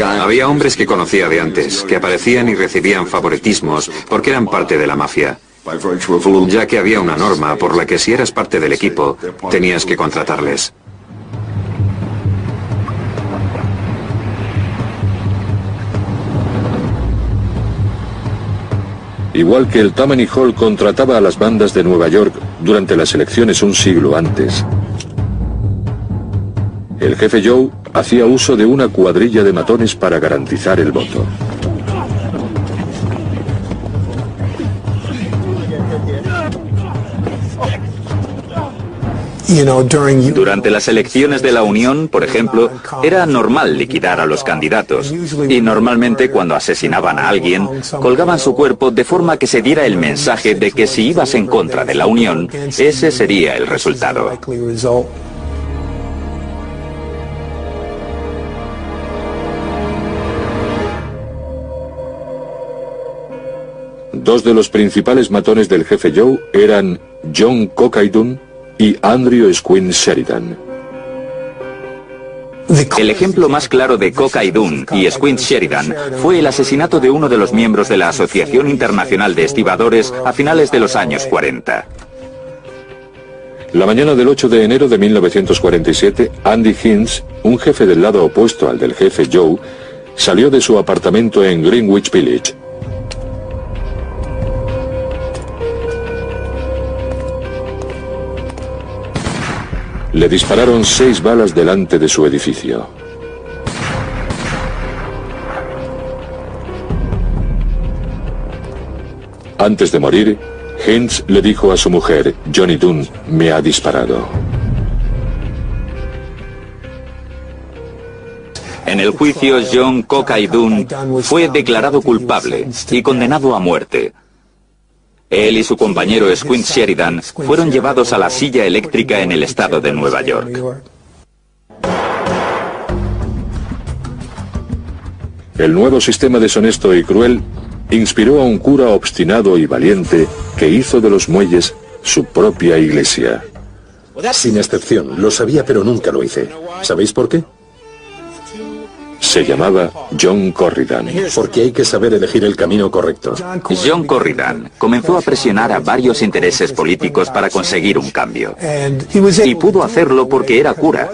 Había hombres que conocía de antes, que aparecían y recibían favoritismos porque eran parte de la mafia, ya que había una norma por la que si eras parte del equipo, tenías que contratarles. Igual que el Tammany Hall contrataba a las bandas de Nueva York durante las elecciones un siglo antes, el jefe Joe hacía uso de una cuadrilla de matones para garantizar el voto. Durante las elecciones de la Unión, por ejemplo, era normal liquidar a los candidatos. Y normalmente cuando asesinaban a alguien, colgaban su cuerpo de forma que se diera el mensaje de que si ibas en contra de la Unión, ese sería el resultado. Dos de los principales matones del jefe Joe eran John Cockaydoun y Andrew Squint Sheridan. El ejemplo más claro de Cockaydoun y Squint Sheridan fue el asesinato de uno de los miembros de la Asociación Internacional de Estibadores a finales de los años 40. La mañana del 8 de enero de 1947, Andy Hines, un jefe del lado opuesto al del jefe Joe, salió de su apartamento en Greenwich Village. Le dispararon 6 balas delante de su edificio. Antes de morir, Hines le dijo a su mujer, Johnny Dunn, me ha disparado. En el juicio, John Cockaydoun fue declarado culpable y condenado a muerte. Él y su compañero Squint Sheridan fueron llevados a la silla eléctrica en el estado de Nueva York. El nuevo sistema deshonesto y cruel inspiró a un cura obstinado y valiente que hizo de los muelles su propia iglesia. Sin excepción, lo sabía pero nunca lo hice. ¿Sabéis por qué? Se llamaba John Corridan. Porque hay que saber elegir el camino correcto. John Corridan comenzó a presionar a varios intereses políticos para conseguir un cambio. Y pudo hacerlo porque era cura.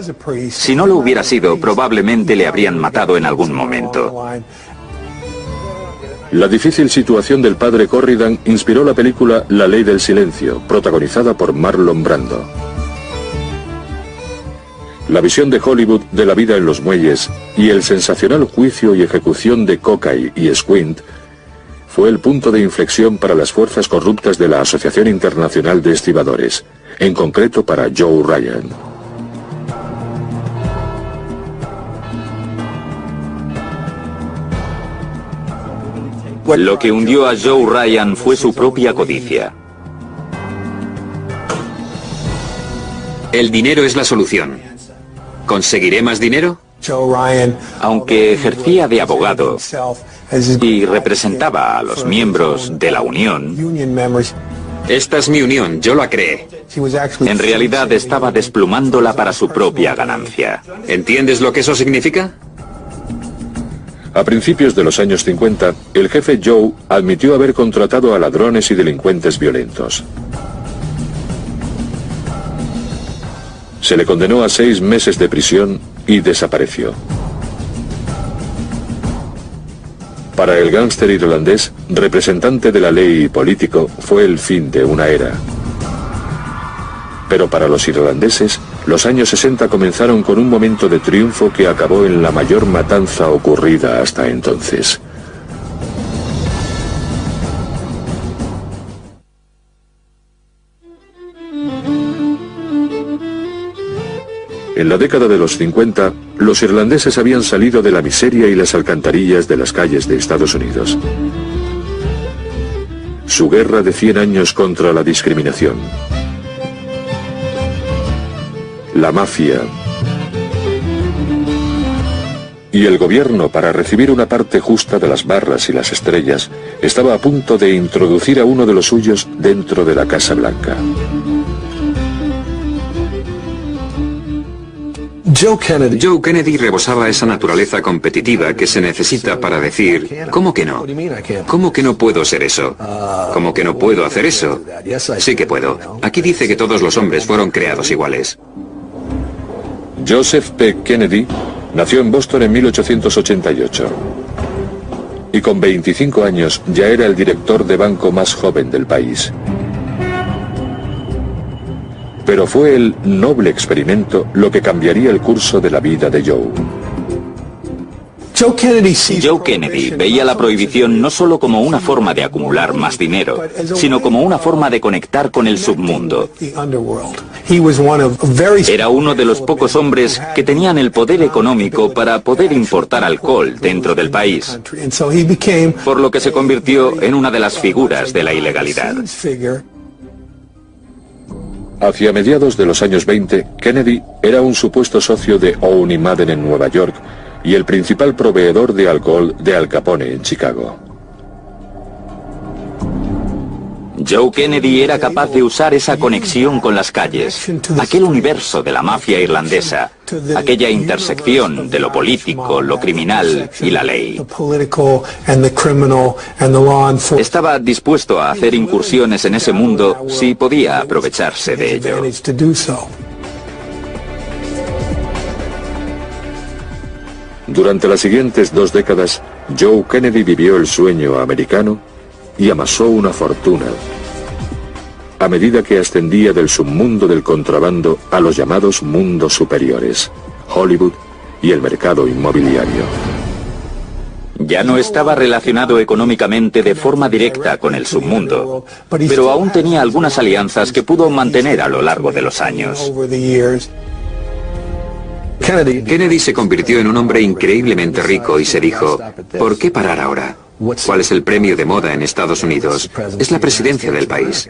Si no lo hubiera sido, probablemente le habrían matado en algún momento. La difícil situación del padre Corridan inspiró la película La Ley del Silencio, protagonizada por Marlon Brando. La visión de Hollywood de la vida en los muelles y el sensacional juicio y ejecución de Cockay y Squint fue el punto de inflexión para las fuerzas corruptas de la Asociación Internacional de Estibadores, en concreto para Joe Ryan. Lo que hundió a Joe Ryan fue su propia codicia. El dinero es la solución. ¿Conseguiré más dinero? Aunque ejercía de abogado y representaba a los miembros de la Unión, esta es mi unión, yo la creé. En realidad estaba desplumándola para su propia ganancia. ¿Entiendes lo que eso significa? A principios de los años 50, el jefe Joe admitió haber contratado a ladrones y delincuentes violentos. Se le condenó a 6 meses de prisión y desapareció. Para el gángster irlandés, representante de la ley y político, fue el fin de una era. Pero para los irlandeses, los años 60 comenzaron con un momento de triunfo que acabó en la mayor matanza ocurrida hasta entonces. En la década de los 50, los irlandeses habían salido de la miseria y las alcantarillas de las calles de Estados Unidos. Su guerra de 100 años contra la discriminación, la mafia y el gobierno, para recibir una parte justa de las barras y las estrellas, estaba a punto de introducir a uno de los suyos dentro de la Casa Blanca. Joe Kennedy rebosaba esa naturaleza competitiva que se necesita para decir, ¿cómo que no? ¿Cómo que no puedo ser eso? ¿Cómo que no puedo hacer eso? Sí que puedo. Aquí dice que todos los hombres fueron creados iguales. Joseph P. Kennedy nació en Boston en 1888. Y con 25 años ya era el director de banco más joven del país. Pero fue el noble experimento lo que cambiaría el curso de la vida de Joe. Joe Kennedy veía la prohibición no solo como una forma de acumular más dinero, sino como una forma de conectar con el submundo. Era uno de los pocos hombres que tenían el poder económico para poder importar alcohol dentro del país, por lo que se convirtió en una de las figuras de la ilegalidad. Hacia mediados de los años 20, Kennedy era un supuesto socio de Owen y Madden en Nueva York y el principal proveedor de alcohol de Al Capone en Chicago. Joe Kennedy era capaz de usar esa conexión con las calles, aquel universo de la mafia irlandesa, aquella intersección de lo político, lo criminal y la ley. Estaba dispuesto a hacer incursiones en ese mundo si podía aprovecharse de ello. Durante las siguientes 2 décadas, Joe Kennedy vivió el sueño americano y amasó una fortuna, a medida que ascendía del submundo del contrabando a los llamados mundos superiores, Hollywood y el mercado inmobiliario. Ya no estaba relacionado económicamente de forma directa con el submundo, pero aún tenía algunas alianzas que pudo mantener a lo largo de los años. Kennedy se convirtió en un hombre increíblemente rico y se dijo, ¿por qué parar ahora? ¿Cuál es el premio de moda en Estados Unidos? Es la presidencia del país.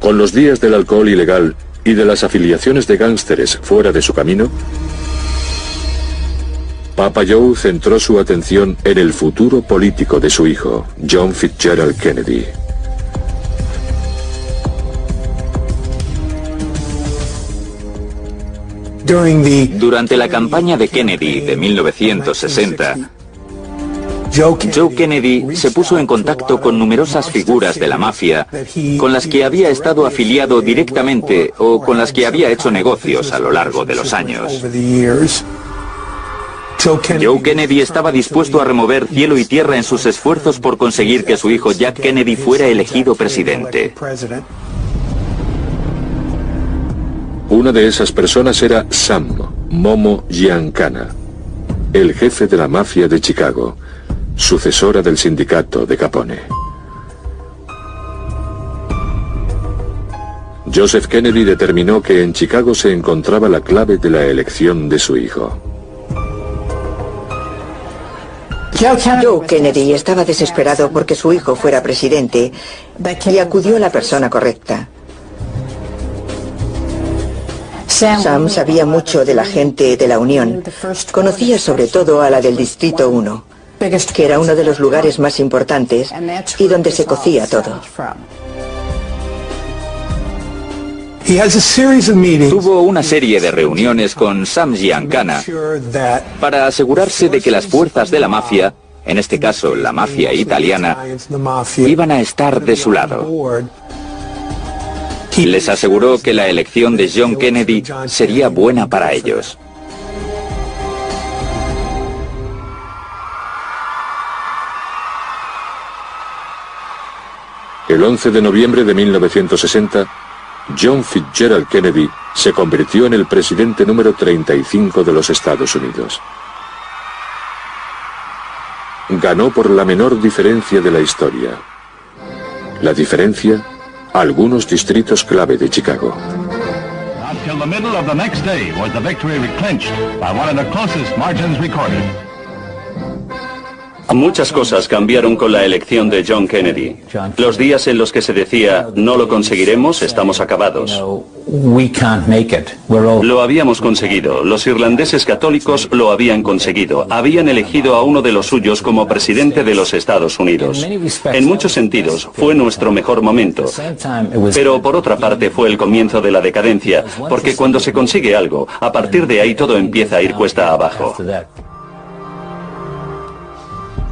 Con los días del alcohol ilegal y de las afiliaciones de gángsteres fuera de su camino, Papa Joe centró su atención en el futuro político de su hijo, John Fitzgerald Kennedy. Durante la campaña de Kennedy de 1960, Joe Kennedy se puso en contacto con numerosas figuras de la mafia con las que había estado afiliado directamente o con las que había hecho negocios a lo largo de los años. Joe Kennedy estaba dispuesto a remover cielo y tierra en sus esfuerzos por conseguir que su hijo Jack Kennedy fuera elegido presidente. Una de esas personas era Sam Momo Giancana, el jefe de la mafia de Chicago, sucesora del sindicato de Capone. Joseph Kennedy determinó que en Chicago se encontraba la clave de la elección de su hijo. Joe Kennedy estaba desesperado porque su hijo fuera presidente y acudió a la persona correcta. Sam sabía mucho de la gente de la Unión. Conocía sobre todo a la del Distrito 1, que era uno de los lugares más importantes y donde se cocía todo. Tuvo una serie de reuniones con Sam Giancana para asegurarse de que las fuerzas de la mafia, en este caso la mafia italiana, iban a estar de su lado. Les aseguró que la elección de John Kennedy sería buena para ellos. El 11 de noviembre de 1960, John Fitzgerald Kennedy se convirtió en el presidente número 35 de los Estados Unidos. Ganó por la menor diferencia de la historia. La diferencia, algunos distritos clave de Chicago. Muchas cosas cambiaron con la elección de John Kennedy. Los días en los que se decía, no lo conseguiremos, estamos acabados. Lo habíamos conseguido. Los irlandeses católicos lo habían conseguido. Habían elegido a uno de los suyos como presidente de los Estados Unidos. En muchos sentidos, fue nuestro mejor momento. Pero por otra parte fue el comienzo de la decadencia, porque cuando se consigue algo, a partir de ahí todo empieza a ir cuesta abajo.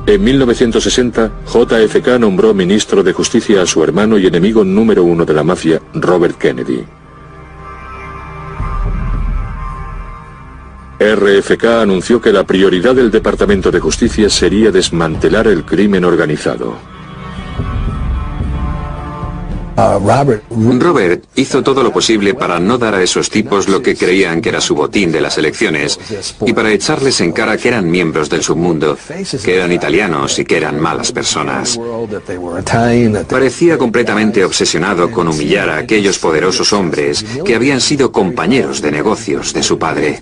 En 1960, JFK nombró ministro de Justicia a su hermano y enemigo número 1 de la mafia, Robert Kennedy. RFK anunció que la prioridad del Departamento de Justicia sería desmantelar el crimen organizado. Robert hizo todo lo posible para no dar a esos tipos lo que creían que era su botín de las elecciones y para echarles en cara que eran miembros del submundo, que eran italianos y que eran malas personas. Parecía completamente obsesionado con humillar a aquellos poderosos hombres que habían sido compañeros de negocios de su padre.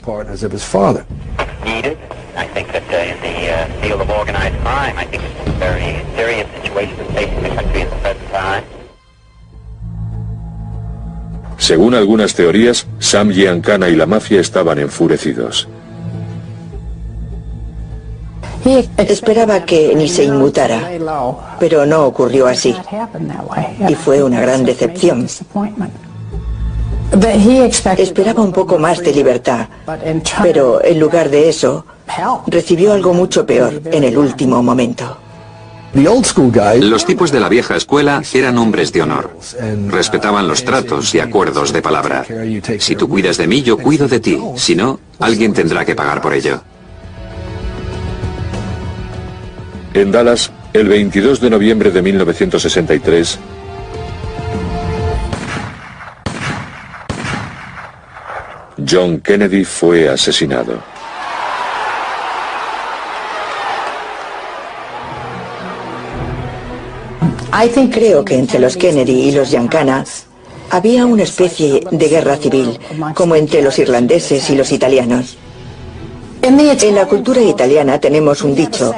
Según algunas teorías, Sam Giancana y la mafia estaban enfurecidos. Esperaba que ni se inmutara, pero no ocurrió así. Y fue una gran decepción. Esperaba un poco más de libertad, pero en lugar de eso, recibió algo mucho peor en el último momento. Los tipos de la vieja escuela eran hombres de honor. Respetaban los tratos y acuerdos de palabra. Si tú cuidas de mí, yo cuido de ti. Si no, alguien tendrá que pagar por ello. En Dallas, el 22 de noviembre de 1963, John Kennedy fue asesinado. Creo que entre los Kennedy y los Giancana había una especie de guerra civil, como entre los irlandeses y los italianos. En la cultura italiana tenemos un dicho: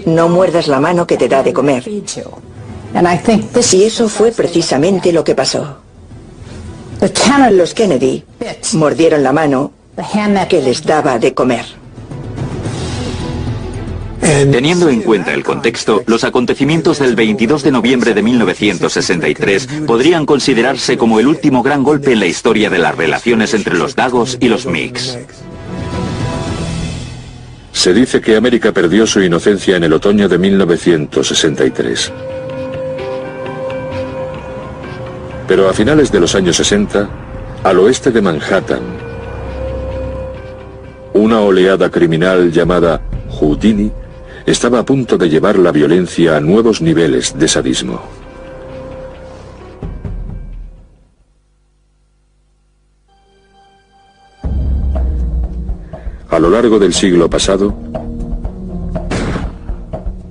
no muerdas la mano que te da de comer. Y eso fue precisamente lo que pasó. Los Kennedy mordieron la mano que les daba de comer. Teniendo en cuenta el contexto, los acontecimientos del 22 de noviembre de 1963 podrían considerarse como el último gran golpe en la historia de las relaciones entre los Dagos y los MiGs. Se dice que América perdió su inocencia en el otoño de 1963. Pero a finales de los años 60, al oeste de Manhattan, una oleada criminal llamada Houdini estaba a punto de llevar la violencia a nuevos niveles de sadismo. A lo largo del siglo pasado,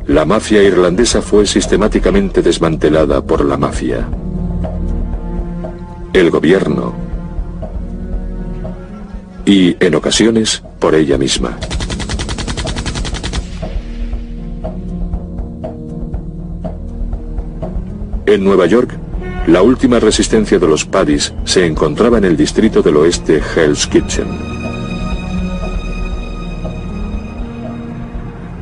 la mafia irlandesa fue sistemáticamente desmantelada por la mafia, el gobierno y, en ocasiones, por ella misma. En Nueva York, la última resistencia de los Paddies se encontraba en el distrito del oeste Hell's Kitchen.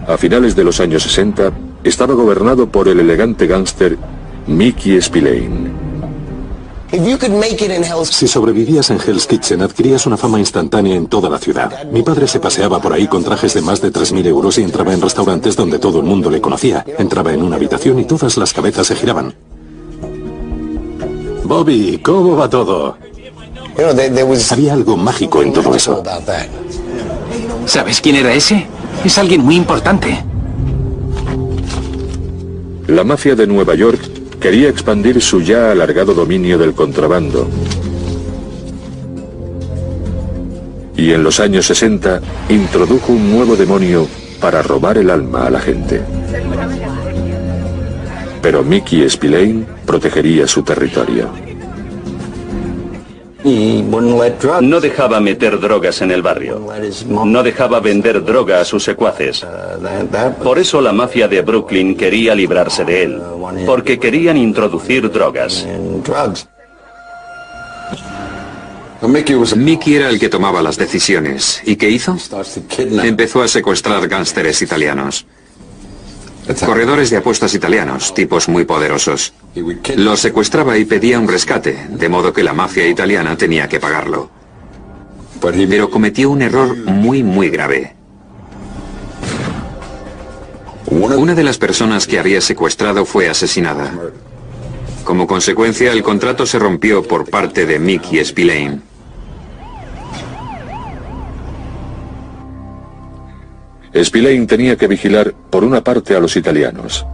A finales de los años 60, estaba gobernado por el elegante gángster Mickey Spillane. Si sobrevivías en Hell's Kitchen, adquirías una fama instantánea en toda la ciudad. Mi padre se paseaba por ahí con trajes de más de 3.000 euros y entraba en restaurantes donde todo el mundo le conocía. Entraba en una habitación y todas las cabezas se giraban. Bobby, ¿cómo va todo? Había algo mágico en todo eso. ¿Sabes quién era ese? Es alguien muy importante. La mafia de Nueva York quería expandir su ya alargado dominio del contrabando. Y en los años 60 introdujo un nuevo demonio para robar el alma a la gente. Pero Mickey Spillane protegería su territorio. No dejaba meter drogas en el barrio. No dejaba vender droga a sus secuaces. Por eso la mafia de Brooklyn quería librarse de él, porque querían introducir drogas. Mickey era el que tomaba las decisiones. ¿Y qué hizo? Empezó a secuestrar gánsteres italianos. Corredores de apuestas italianos, tipos muy poderosos. Los secuestraba y pedía un rescate, de modo que la mafia italiana tenía que pagarlo. Pero cometió un error muy grave. Una de las personas que había secuestrado fue asesinada. Como consecuencia, el contrato se rompió por parte de Mickey Spillane. Spillane tenía que vigilar por una parte a los italianos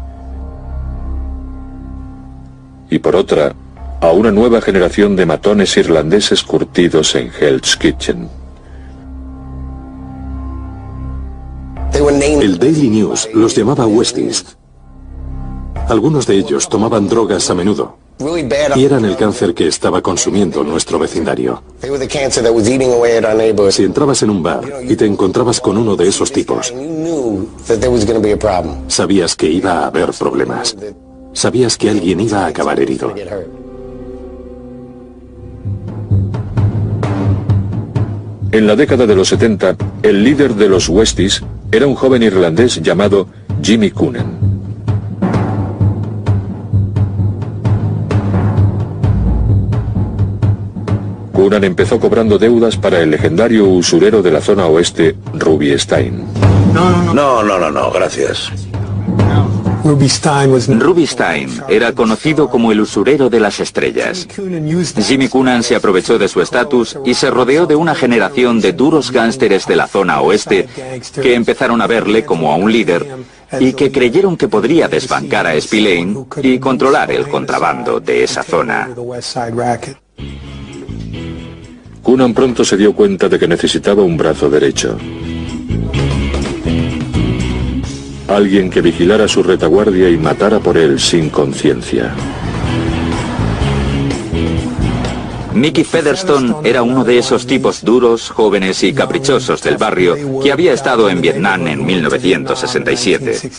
y por otra a una nueva generación de matones irlandeses curtidos en Hell's Kitchen. El Daily News los llamaba Westies. Algunos de ellos tomaban drogas a menudo y eran el cáncer que estaba consumiendo nuestro vecindario. Si entrabas en un bar y te encontrabas con uno de esos tipos, sabías que iba a haber problemas. Sabías que alguien iba a acabar herido. En la década de los 70, el líder de los Westies era un joven irlandés llamado Jimmy Coonan. Coonan empezó cobrando deudas para el legendario usurero de la zona oeste, Ruby Stein. No, gracias. Ruby Stein era conocido como el usurero de las estrellas. Jimmy Coonan se aprovechó de su estatus y se rodeó de una generación de duros gánsteres de la zona oeste que empezaron a verle como a un líder y que creyeron que podría desbancar a Spillane y controlar el contrabando de esa zona. Coonan pronto se dio cuenta de que necesitaba un brazo derecho. Alguien que vigilara su retaguardia y matara por él sin conciencia. Mickey Featherstone era uno de esos tipos duros, jóvenes y caprichosos del barrio que había estado en Vietnam en 1967.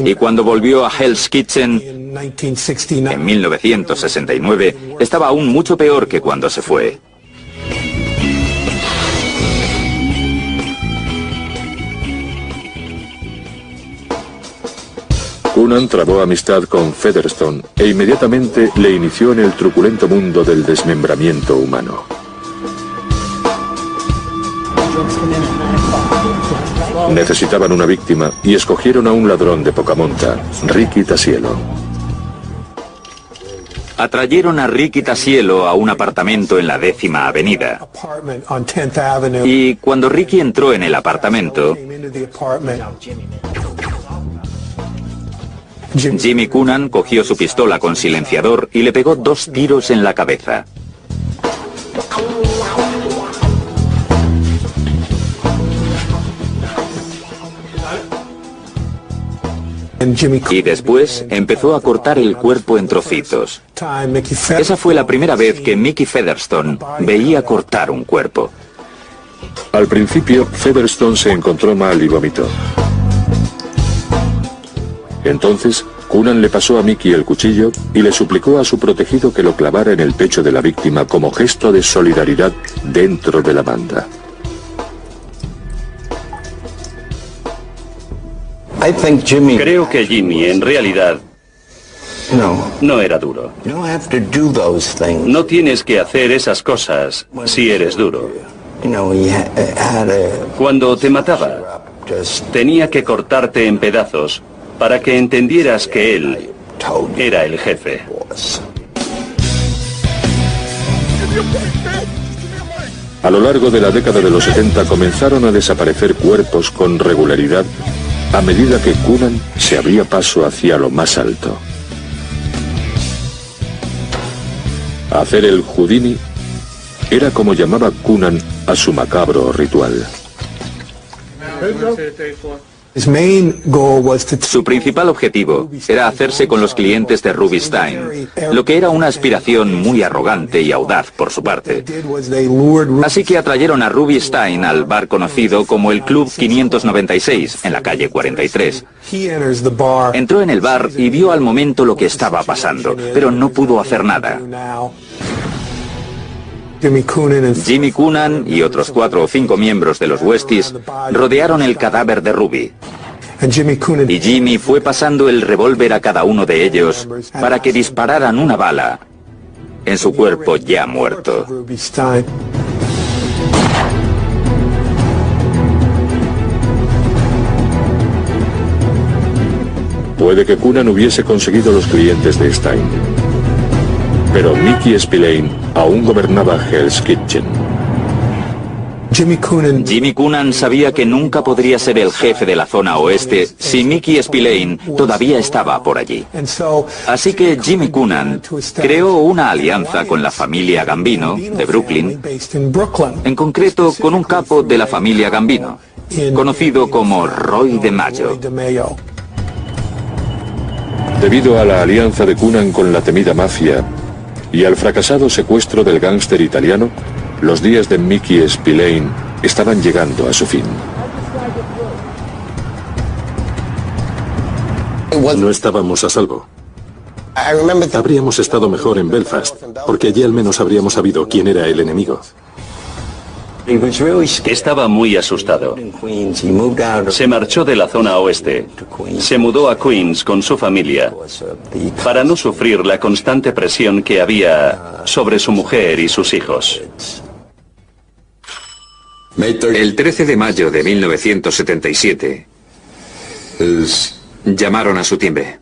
Y cuando volvió a Hell's Kitchen en 1969, estaba aún mucho peor que cuando se fue. Coonan trabó amistad con Featherstone e inmediatamente le inició en el truculento mundo del desmembramiento humano. Necesitaban una víctima y escogieron a un ladrón de poca monta, Ricky Tasielo. Atrayeron a Ricky Tasielo a un apartamento en la 10ª Avenida. Y cuando Ricky entró en el apartamento, Jimmy Coonan cogió su pistola con silenciador y le pegó 2 tiros en la cabeza. Y después empezó a cortar el cuerpo en trocitos. Esa fue la primera vez que Mickey Featherstone veía cortar un cuerpo. Al principio, Featherstone se encontró mal y vomitó. Entonces, Coonan le pasó a Mickey el cuchillo y le suplicó a su protegido que lo clavara en el pecho de la víctima como gesto de solidaridad dentro de la banda. Creo que Jimmy, en realidad, no era duro. No tienes que hacer esas cosas si eres duro. Cuando te mataba, tenía que cortarte en pedazos para que entendieras que él era el jefe. A lo largo de la década de los 70 comenzaron a desaparecer cuerpos con regularidad a medida que Coonan se abría paso hacia lo más alto. Hacer el Houdini era como llamaba Coonan a su macabro ritual. Su principal objetivo era hacerse con los clientes de Rubinstein, lo que era una aspiración muy arrogante y audaz por su parte. Así que atrayeron a Rubinstein al bar conocido como el Club 596, en la calle 43. Entró en el bar y vio al momento lo que estaba pasando, pero no pudo hacer nada. Jimmy Coonan y otros 4 o 5 miembros de los Westies rodearon el cadáver de Ruby. Y Jimmy fue pasando el revólver a cada uno de ellos para que dispararan una bala en su cuerpo ya muerto. Puede que Coonan hubiese conseguido los clientes de Stein, pero Mickey Spillane aún gobernaba Hell's Kitchen. Jimmy Coonan sabía que nunca podría ser el jefe de la zona oeste si Mickey Spillane todavía estaba por allí. Así que Jimmy Coonan creó una alianza con la familia Gambino, de Brooklyn, en concreto con un capo de la familia Gambino, conocido como Roy DeMaggio. Debido a la alianza de Coonan con la temida mafia y al fracasado secuestro del gángster italiano, los días de Mickey Spillane estaban llegando a su fin. No estábamos a salvo. Habríamos estado mejor en Belfast, porque allí al menos habríamos sabido quién era el enemigo. Estaba muy asustado. Se marchó de la zona oeste. Se mudó a Queens con su familia para no sufrir la constante presión que había sobre su mujer y sus hijos. El 13 de mayo de 1977 llamaron a su timbre.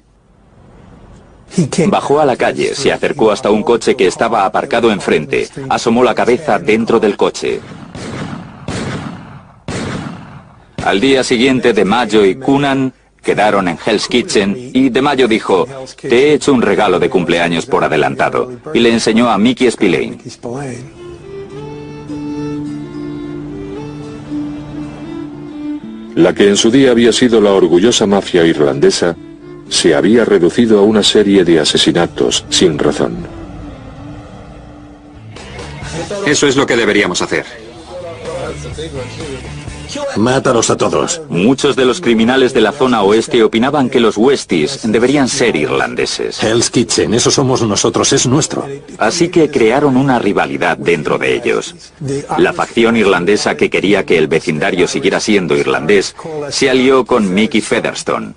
Bajó a la calle, se acercó hasta un coche que estaba aparcado enfrente, asomó la cabeza dentro del coche. Al día siguiente, DeMaggio y Coonan quedaron en Hell's Kitchen y DeMaggio dijo: "Te he hecho un regalo de cumpleaños por adelantado", y le enseñó a Mickey Spillane. La que en su día había sido la orgullosa mafia irlandesa se había reducido a una serie de asesinatos sin razón. Eso es lo que deberíamos hacer. Mátalos a todos. Muchos de los criminales de la zona oeste opinaban que los Westies deberían ser irlandeses. Hell's Kitchen, eso somos nosotros, es nuestro. Así que crearon una rivalidad dentro de ellos. La facción irlandesa que quería que el vecindario siguiera siendo irlandés se alió con Mickey Featherstone.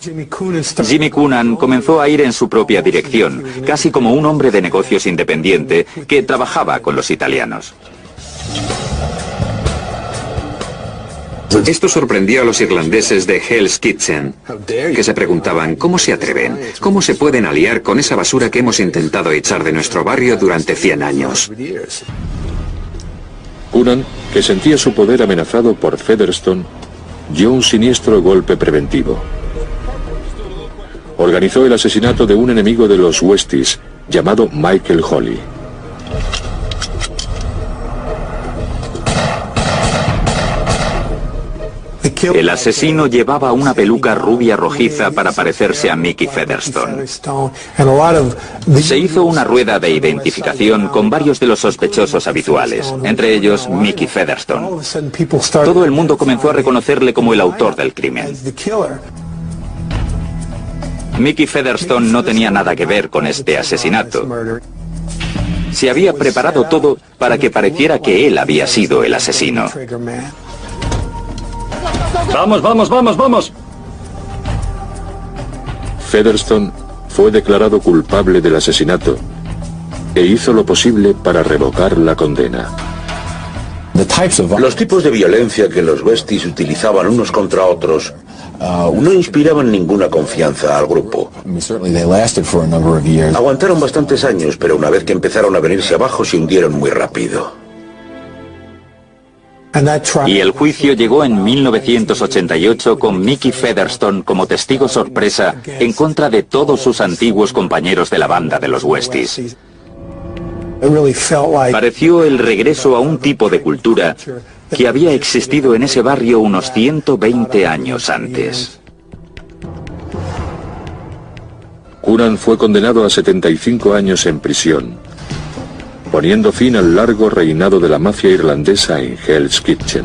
Jimmy Coonan comenzó a ir en su propia dirección, casi como un hombre de negocios independiente que trabajaba con los italianos. Esto sorprendió a los irlandeses de Hell's Kitchen, que se preguntaban ¿cómo se atreven? ¿Cómo se pueden aliar con esa basura que hemos intentado echar de nuestro barrio durante 100 años? Coonan, que sentía su poder amenazado por Featherstone, dio un siniestro golpe preventivo. Organizó el asesinato de un enemigo de los Westies, llamado Michael Holly. El asesino llevaba una peluca rubia rojiza para parecerse a Mickey Featherstone. Se hizo una rueda de identificación con varios de los sospechosos habituales, entre ellos Mickey Featherstone. Todo el mundo comenzó a reconocerle como el autor del crimen. Mickey Featherstone no tenía nada que ver con este asesinato. Se había preparado todo para que pareciera que él había sido el asesino. ¡Vamos, vamos, vamos, vamos! Featherstone fue declarado culpable del asesinato e hizo lo posible para revocar la condena. Los tipos de violencia que los Westies utilizaban unos contra otros no inspiraban ninguna confianza al grupo. Aguantaron bastantes años, pero una vez que empezaron a venirse abajo se hundieron muy rápido. Y el juicio llegó en 1988 con Mickey Featherstone como testigo sorpresa en contra de todos sus antiguos compañeros de la banda de los Westies. Pareció el regreso a un tipo de cultura que había existido en ese barrio unos 120 años antes. Coonan fue condenado a 75 años en prisión, poniendo fin al largo reinado de la mafia irlandesa en Hell's Kitchen.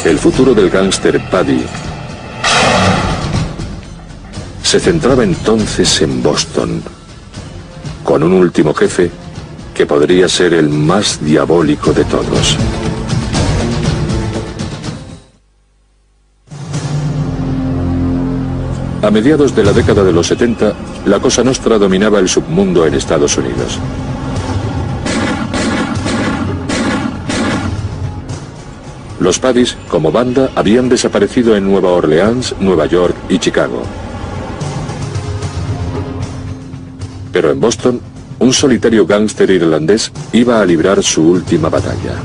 El futuro del gángster Paddy se centraba entonces en Boston, con un último jefe que podría ser el más diabólico de todos. A mediados de la década de los 70, la Cosa Nostra dominaba el submundo en Estados Unidos. Los Paddys, como banda, habían desaparecido en Nueva Orleans, Nueva York y Chicago. Pero en Boston, un solitario gángster irlandés iba a librar su última batalla.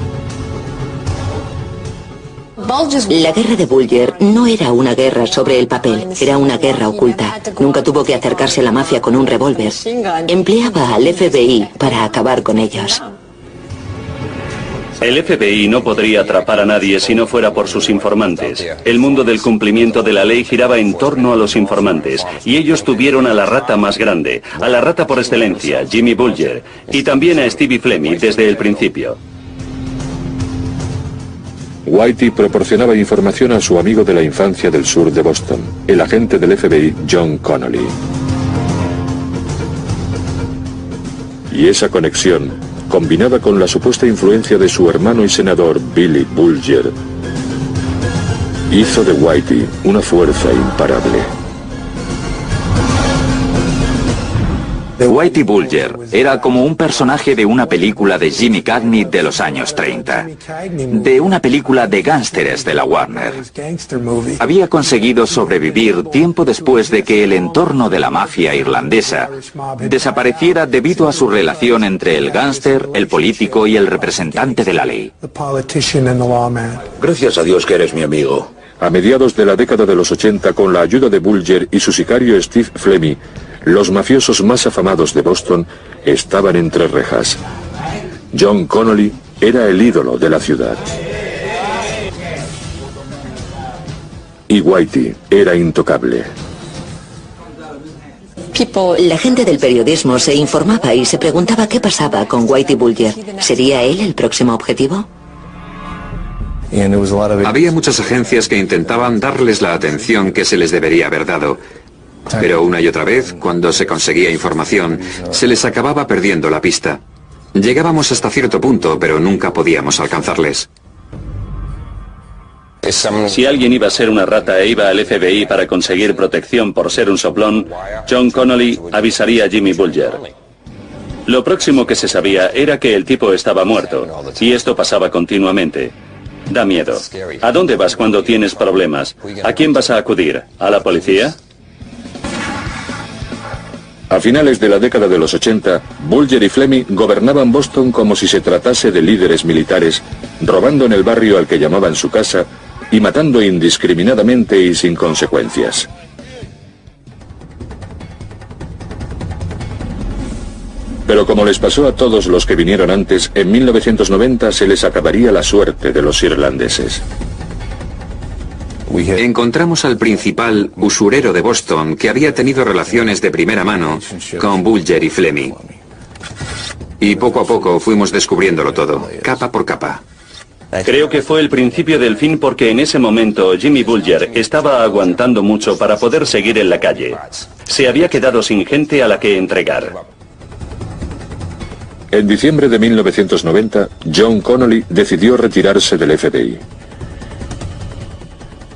La guerra de Bulger no era una guerra sobre el papel, era una guerra oculta. Nunca tuvo que acercarse a la mafia con un revólver. Empleaba al FBI para acabar con ellos. El FBI no podría atrapar a nadie si no fuera por sus informantes. El mundo del cumplimiento de la ley giraba en torno a los informantes, y ellos tuvieron a la rata más grande, a la rata por excelencia, Jimmy Bulger, y también a Stevie Flemmi desde el principio. Whitey proporcionaba información a su amigo de la infancia del sur de Boston, el agente del FBI John Connolly. Y esa conexión, combinada con la supuesta influencia de su hermano y senador Billy Bulger, hizo de Whitey una fuerza imparable. Whitey Bulger era como un personaje de una película de Jimmy Cagney de los años 30, de una película de gángsteres de la Warner. Había conseguido sobrevivir tiempo después de que el entorno de la mafia irlandesa desapareciera debido a su relación entre el gángster, el político y el representante de la ley. Gracias a Dios que eres mi amigo. A mediados de la década de los 80, con la ayuda de Bulger y su sicario Steve Flemmi, los mafiosos más afamados de Boston estaban entre rejas. John Connolly era el ídolo de la ciudad. Y Whitey era intocable. La gente del periodismo se informaba y se preguntaba qué pasaba con Whitey Bulger. ¿Sería él el próximo objetivo? Había muchas agencias que intentaban darles la atención que se les debería haber dado. Pero una y otra vez, cuando se conseguía información, se les acababa perdiendo la pista. Llegábamos hasta cierto punto, pero nunca podíamos alcanzarles. Si alguien iba a ser una rata e iba al FBI para conseguir protección por ser un soplón, John Connolly avisaría a Jimmy Bulger. Lo próximo que se sabía era que el tipo estaba muerto, y esto pasaba continuamente. Da miedo. ¿A dónde vas cuando tienes problemas? ¿A quién vas a acudir? ¿A la policía? A finales de la década de los 80, Bulger y Fleming gobernaban Boston como si se tratase de líderes militares, robando en el barrio al que llamaban su casa y matando indiscriminadamente y sin consecuencias. Pero como les pasó a todos los que vinieron antes, en 1990 se les acabaría la suerte de los irlandeses. Encontramos al principal usurero de Boston que había tenido relaciones de primera mano con Bulger y Fleming. Y poco a poco fuimos descubriéndolo todo, capa por capa. Creo que fue el principio del fin porque en ese momento Jimmy Bulger estaba aguantando mucho para poder seguir en la calle. Se había quedado sin gente a la que entregar. En diciembre de 1990, John Connolly decidió retirarse del FBI.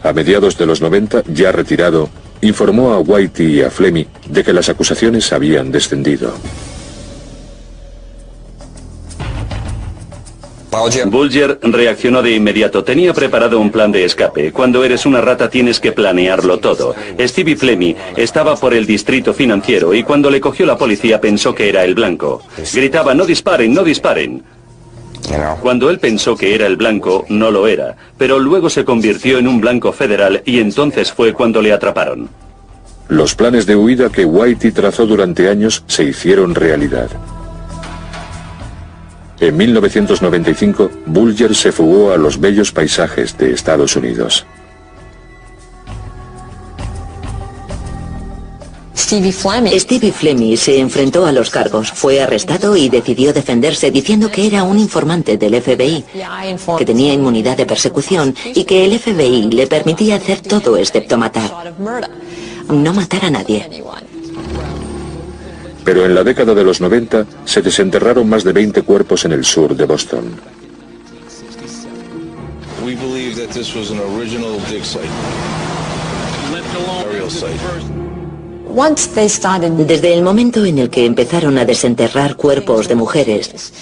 A mediados de los 90, ya retirado, informó a Whitey y a Fleming de que las acusaciones habían descendido. Bulger reaccionó de inmediato. Tenía preparado un plan de escape. Cuando eres una rata tienes que planearlo todo. Stevie Fleming estaba por el distrito financiero y cuando le cogió la policía pensó que era el blanco. Gritaba, no disparen, no disparen. Cuando él pensó que era el blanco, no lo era, pero luego se convirtió en un blanco federal y entonces fue cuando le atraparon. Los planes de huida que Whitey trazó durante años se hicieron realidad. En 1995, Bulger se fugó a los bellos paisajes de Estados Unidos. Stevie Fleming se enfrentó a los cargos, fue arrestado y decidió defenderse diciendo que era un informante del FBI, que tenía inmunidad de persecución y que el FBI le permitía hacer todo excepto matar. No matar a nadie. Pero en la década de los 90 se desenterraron más de 20 cuerpos en el sur de Boston. Desde el momento en el que empezaron a desenterrar cuerpos de mujeres,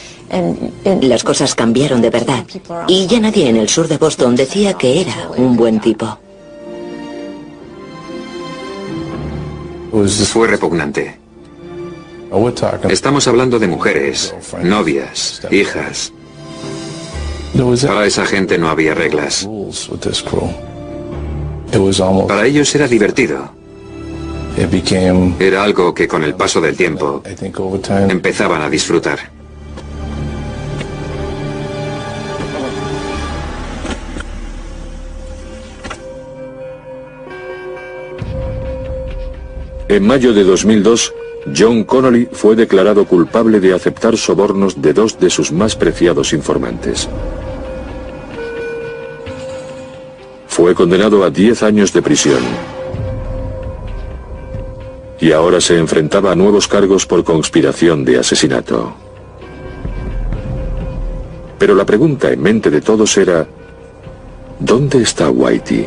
las cosas cambiaron de verdad. Y ya nadie en el sur de Boston decía que era un buen tipo. Fue repugnante. Estamos hablando de mujeres, novias, hijas. Para esa gente no había reglas. Para ellos era divertido. Era algo que con el paso del tiempo empezaban a disfrutar. En mayo de 2002, John Connolly fue declarado culpable de aceptar sobornos de dos de sus más preciados informantes. Fue condenado a 10 años de prisión. Y ahora se enfrentaba a nuevos cargos por conspiración de asesinato. Pero la pregunta en mente de todos era, ¿dónde está Whitey?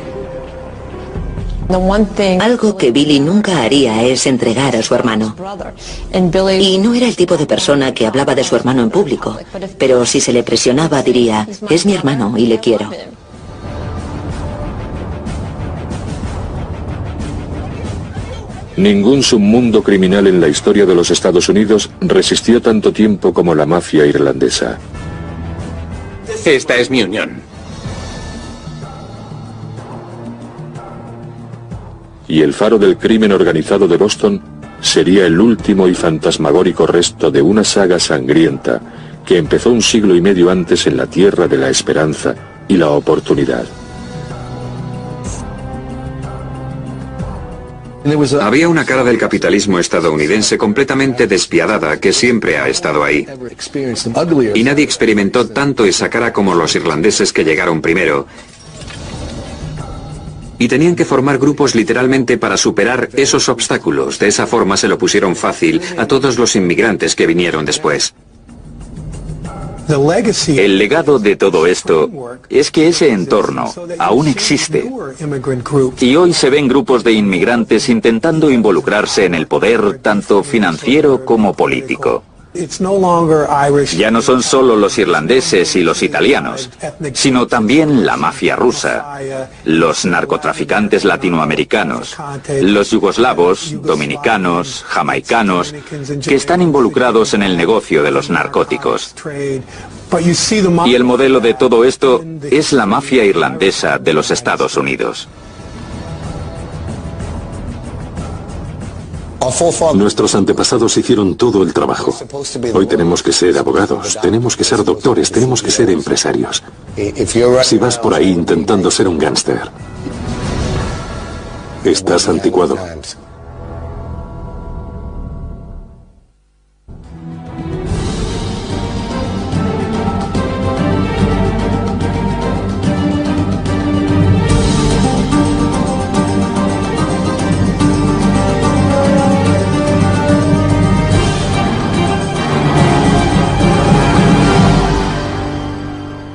Algo que Billy nunca haría es entregar a su hermano. Y no era el tipo de persona que hablaba de su hermano en público, pero si se le presionaba diría, es mi hermano y le quiero. Ningún submundo criminal en la historia de los Estados Unidos resistió tanto tiempo como la mafia irlandesa. Esta es mi unión. Y el faro del crimen organizado de Boston sería el último y fantasmagórico resto de una saga sangrienta que empezó un siglo y medio antes en la tierra de la esperanza y la oportunidad. Había una cara del capitalismo estadounidense completamente despiadada que siempre ha estado ahí. Y nadie experimentó tanto esa cara como los irlandeses que llegaron primero. Y tenían que formar grupos literalmente para superar esos obstáculos. De esa forma se lo pusieron fácil a todos los inmigrantes que vinieron después. El legado de todo esto es que ese entorno aún existe. Y hoy se ven grupos de inmigrantes intentando involucrarse en el poder tanto financiero como político. Ya no son solo los irlandeses y los italianos, sino también la mafia rusa, los narcotraficantes latinoamericanos, los yugoslavos, dominicanos, jamaicanos, que están involucrados en el negocio de los narcóticos. Y el modelo de todo esto es la mafia irlandesa de los Estados Unidos. Nuestros antepasados hicieron todo el trabajo. Hoy tenemos que ser abogados, tenemos que ser doctores, tenemos que ser empresarios. Si vas por ahí intentando ser un gángster, estás anticuado.